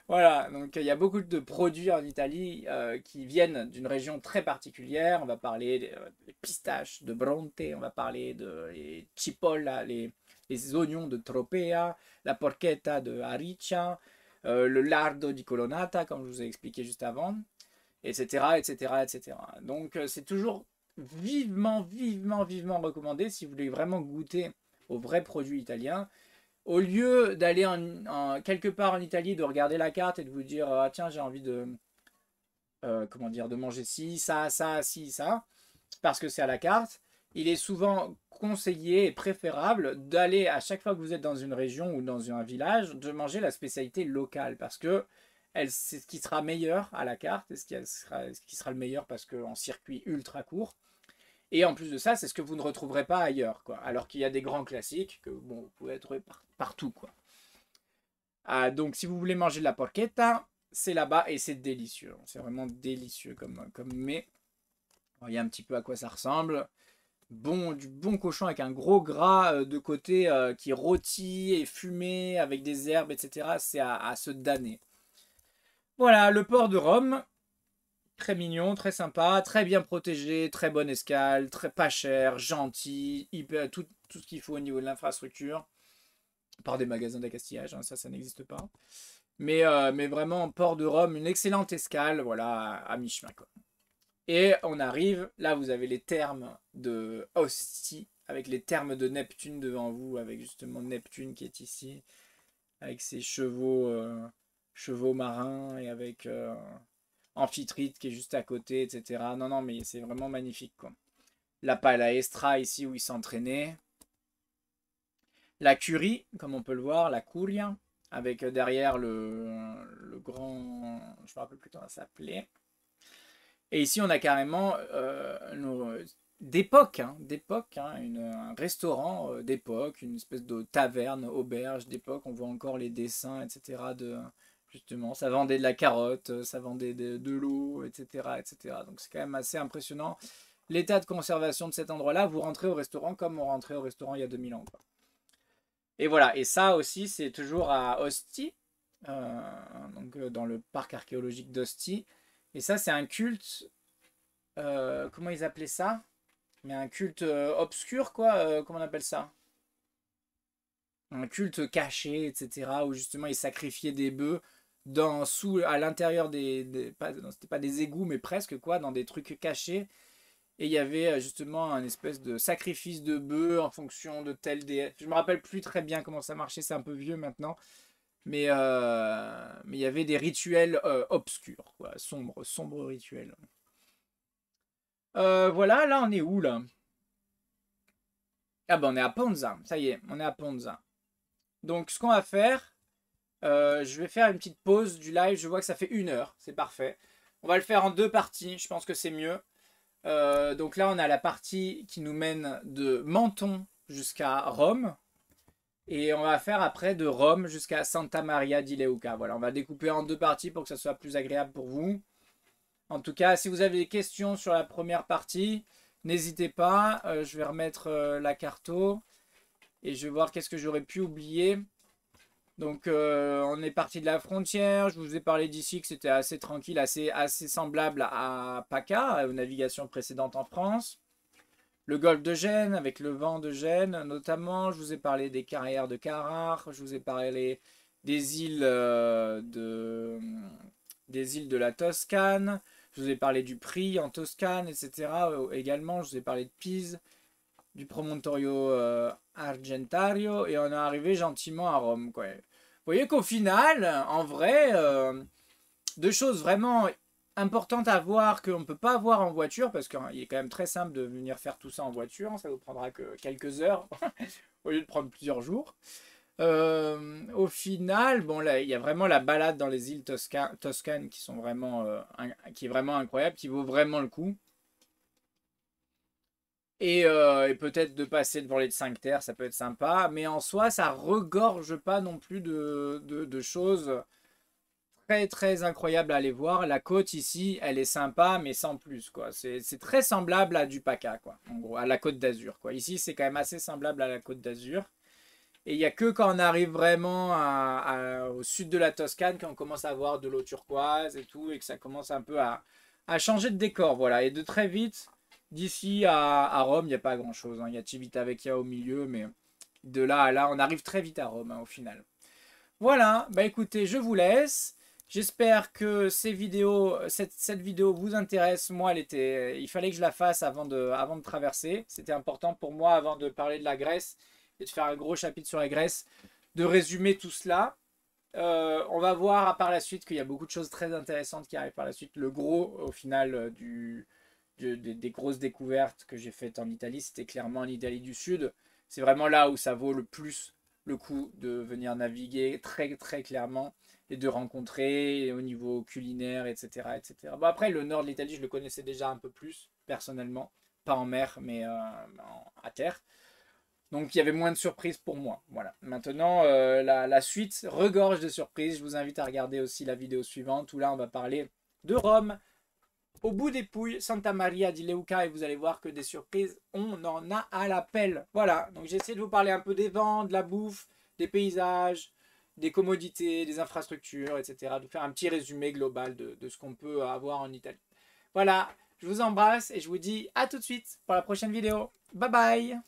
Voilà, donc il y a beaucoup de produits en Italie qui viennent d'une région très particulière. On va parler des pistaches de Bronte, on va parler des cipolla, les oignons de Tropea, la porchetta de Aricia, le lardo di Colonnata, comme je vous ai expliqué juste avant, etc., etc., etc. Donc c'est toujours vivement, vivement, vivement recommandé si vous voulez vraiment goûter aux vrais produits italiens. Au lieu d'aller quelque part en Italie, de regarder la carte et de vous dire ah tiens j'ai envie de comment dire de manger ci, ça, ça, ci, ça, parce que c'est à la carte, il est souvent conseillé et préférable d'aller à chaque fois que vous êtes dans une région ou dans un village de manger la spécialité locale parce que c'est ce qui sera meilleur à la carte et ce qui sera le meilleur parce qu'en circuit ultra court. Et en plus de ça, c'est ce que vous ne retrouverez pas ailleurs, quoi. Alors qu'il y a des grands classiques que bon, vous pouvez trouver partout, quoi. Donc, si vous voulez manger de la porchetta, c'est là-bas et c'est délicieux. C'est vraiment délicieux comme mets. Voyez un petit peu à quoi ça ressemble. Du bon cochon avec un gros gras de côté qui rôtit et fumé avec des herbes, etc. C'est à se damner. Voilà, le port de Rome. Très mignon, très sympa, très bien protégé, très bonne escale, très pas cher, gentil, hyper, tout ce qu'il faut au niveau de l'infrastructure. Par des magasins d'accastillage, hein, ça n'existe pas. Mais vraiment, port de Rome, une excellente escale, voilà, à mi-chemin, quoi. Et on arrive, là vous avez les thermes de Ostie, avec les thermes de Neptune devant vous, avec justement Neptune qui est ici, avec ses chevaux marins et avec Amphitrite qui est juste à côté, etc. Non, non, mais c'est vraiment magnifique, quoi. La Palaestra ici où il s'entraînait. La Curie, comme on peut le voir, la Curia, avec derrière le grand... Je me rappelle plus comment ça s'appelait. Et ici, on a carrément d'époque, hein, un restaurant d'époque, une espèce de taverne, auberge d'époque. On voit encore les dessins, etc. Justement, ça vendait de la carotte, ça vendait de l'eau, etc., etc. Donc c'est quand même assez impressionnant. L'état de conservation de cet endroit-là, vous rentrez au restaurant comme on rentrait au restaurant il y a 2000 ans, quoi. Et voilà, et ça aussi, c'est toujours à Ostie, donc dans le parc archéologique d'Ostie. Et ça, c'est un culte, comment ils appelaient ça? Mais un culte obscur, quoi, comment on appelle ça? Un culte caché, etc., où justement ils sacrifiaient des bœufs à l'intérieur c'était pas des égouts, mais presque, quoi, dans des trucs cachés. Et il y avait justement un espèce de sacrifice de bœuf en fonction de telle déesse. Je me rappelle plus très bien comment ça marchait, c'est un peu vieux maintenant. Mais il y avait des rituels obscurs, quoi, sombres rituels. Voilà, là on est où là? Ah ben on est à Ponza, ça y est, on est à Ponza. Donc ce qu'on va faire, je vais faire une petite pause du live, je vois que ça fait 1 heure, c'est parfait. On va le faire en 2 parties, je pense que c'est mieux. Donc là on a la partie qui nous mène de Menton jusqu'à Rome. Et on va faire après de Rome jusqu'à Santa Maria di Leuca. Voilà, on va découper en 2 parties pour que ça soit plus agréable pour vous. En tout cas, si vous avez des questions sur la première partie, N'hésitez pas, je vais remettre la carto et je vais voir qu'est-ce que j'aurais pu oublier. Donc on est parti de la frontière, je vous ai parlé d'ici que c'était assez tranquille, assez semblable à PACA, aux navigations précédentes en France. Le golfe de Gênes, avec le vent de Gênes notamment, je vous ai parlé des carrières de Carrare, je vous ai parlé des des îles de la Toscane, je vous ai parlé du Pris en Toscane, etc. Également, je vous ai parlé de Pise, du Promontorio Argentario, et on est arrivé gentiment à Rome, quoi. Vous voyez qu'au final, en vrai, deux choses vraiment importantes à voir qu'on ne peut pas voir en voiture, parce qu'il est quand même très simple de venir faire tout ça en voiture, ça vous prendra que quelques heures, au lieu de prendre plusieurs jours. Au final, bon là, il y a vraiment la balade dans les îles Toscanes qui sont vraiment, qui est vraiment incroyable, qui vaut vraiment le coup. Et peut-être de passer devant les 5 terres, ça peut être sympa, mais en soi, ça regorge pas non plus de choses très très incroyables à aller voir. La côte ici, elle est sympa, mais sans plus, quoi. C'est très semblable à du PACA, quoi, en gros, à la Côte d'Azur, quoi. Ici, c'est quand même assez semblable à la Côte d'Azur. Et il n'y a que quand on arrive vraiment au sud de la Toscane qu'on commence à voir de l'eau turquoise et tout, et que ça commence un peu à changer de décor, voilà. Et de très vite, d'ici à Rome, il n'y a pas grand-chose, hein. Il y a Civitavecchia au milieu, mais de là à là, on arrive très vite à Rome, hein, au final. Voilà, bah écoutez, je vous laisse. J'espère que cette vidéo vous intéresse. Moi, il fallait que je la fasse avant de traverser. C'était important pour moi, avant de parler de la Grèce et de faire un gros chapitre sur la Grèce, de résumer tout cela. On va voir par la suite qu'il y a beaucoup de choses très intéressantes qui arrivent par la suite. Le gros, au final, des grosses découvertes que j'ai faites en Italie, c'était clairement en Italie du Sud. C'est vraiment là où ça vaut le plus le coup de venir naviguer très très clairement et de rencontrer au niveau culinaire, etc. etc. Bon, après, le nord de l'Italie, je le connaissais déjà un peu plus, personnellement. Pas en mer, mais à terre. Donc il y avait moins de surprises pour moi. Voilà. Maintenant, la suite regorge de surprises. Je vous invite à regarder aussi la vidéo suivante où là, on va parler de Rome, au bout des Pouilles, Santa Maria di Leuca, et vous allez voir que des surprises, on en a à l'appel. Voilà, donc j'ai essayé de vous parler un peu des vents, de la bouffe, des paysages, des commodités, des infrastructures, etc. De faire un petit résumé global de ce qu'on peut avoir en Italie. Voilà, je vous embrasse et je vous dis à tout de suite pour la prochaine vidéo. Bye bye!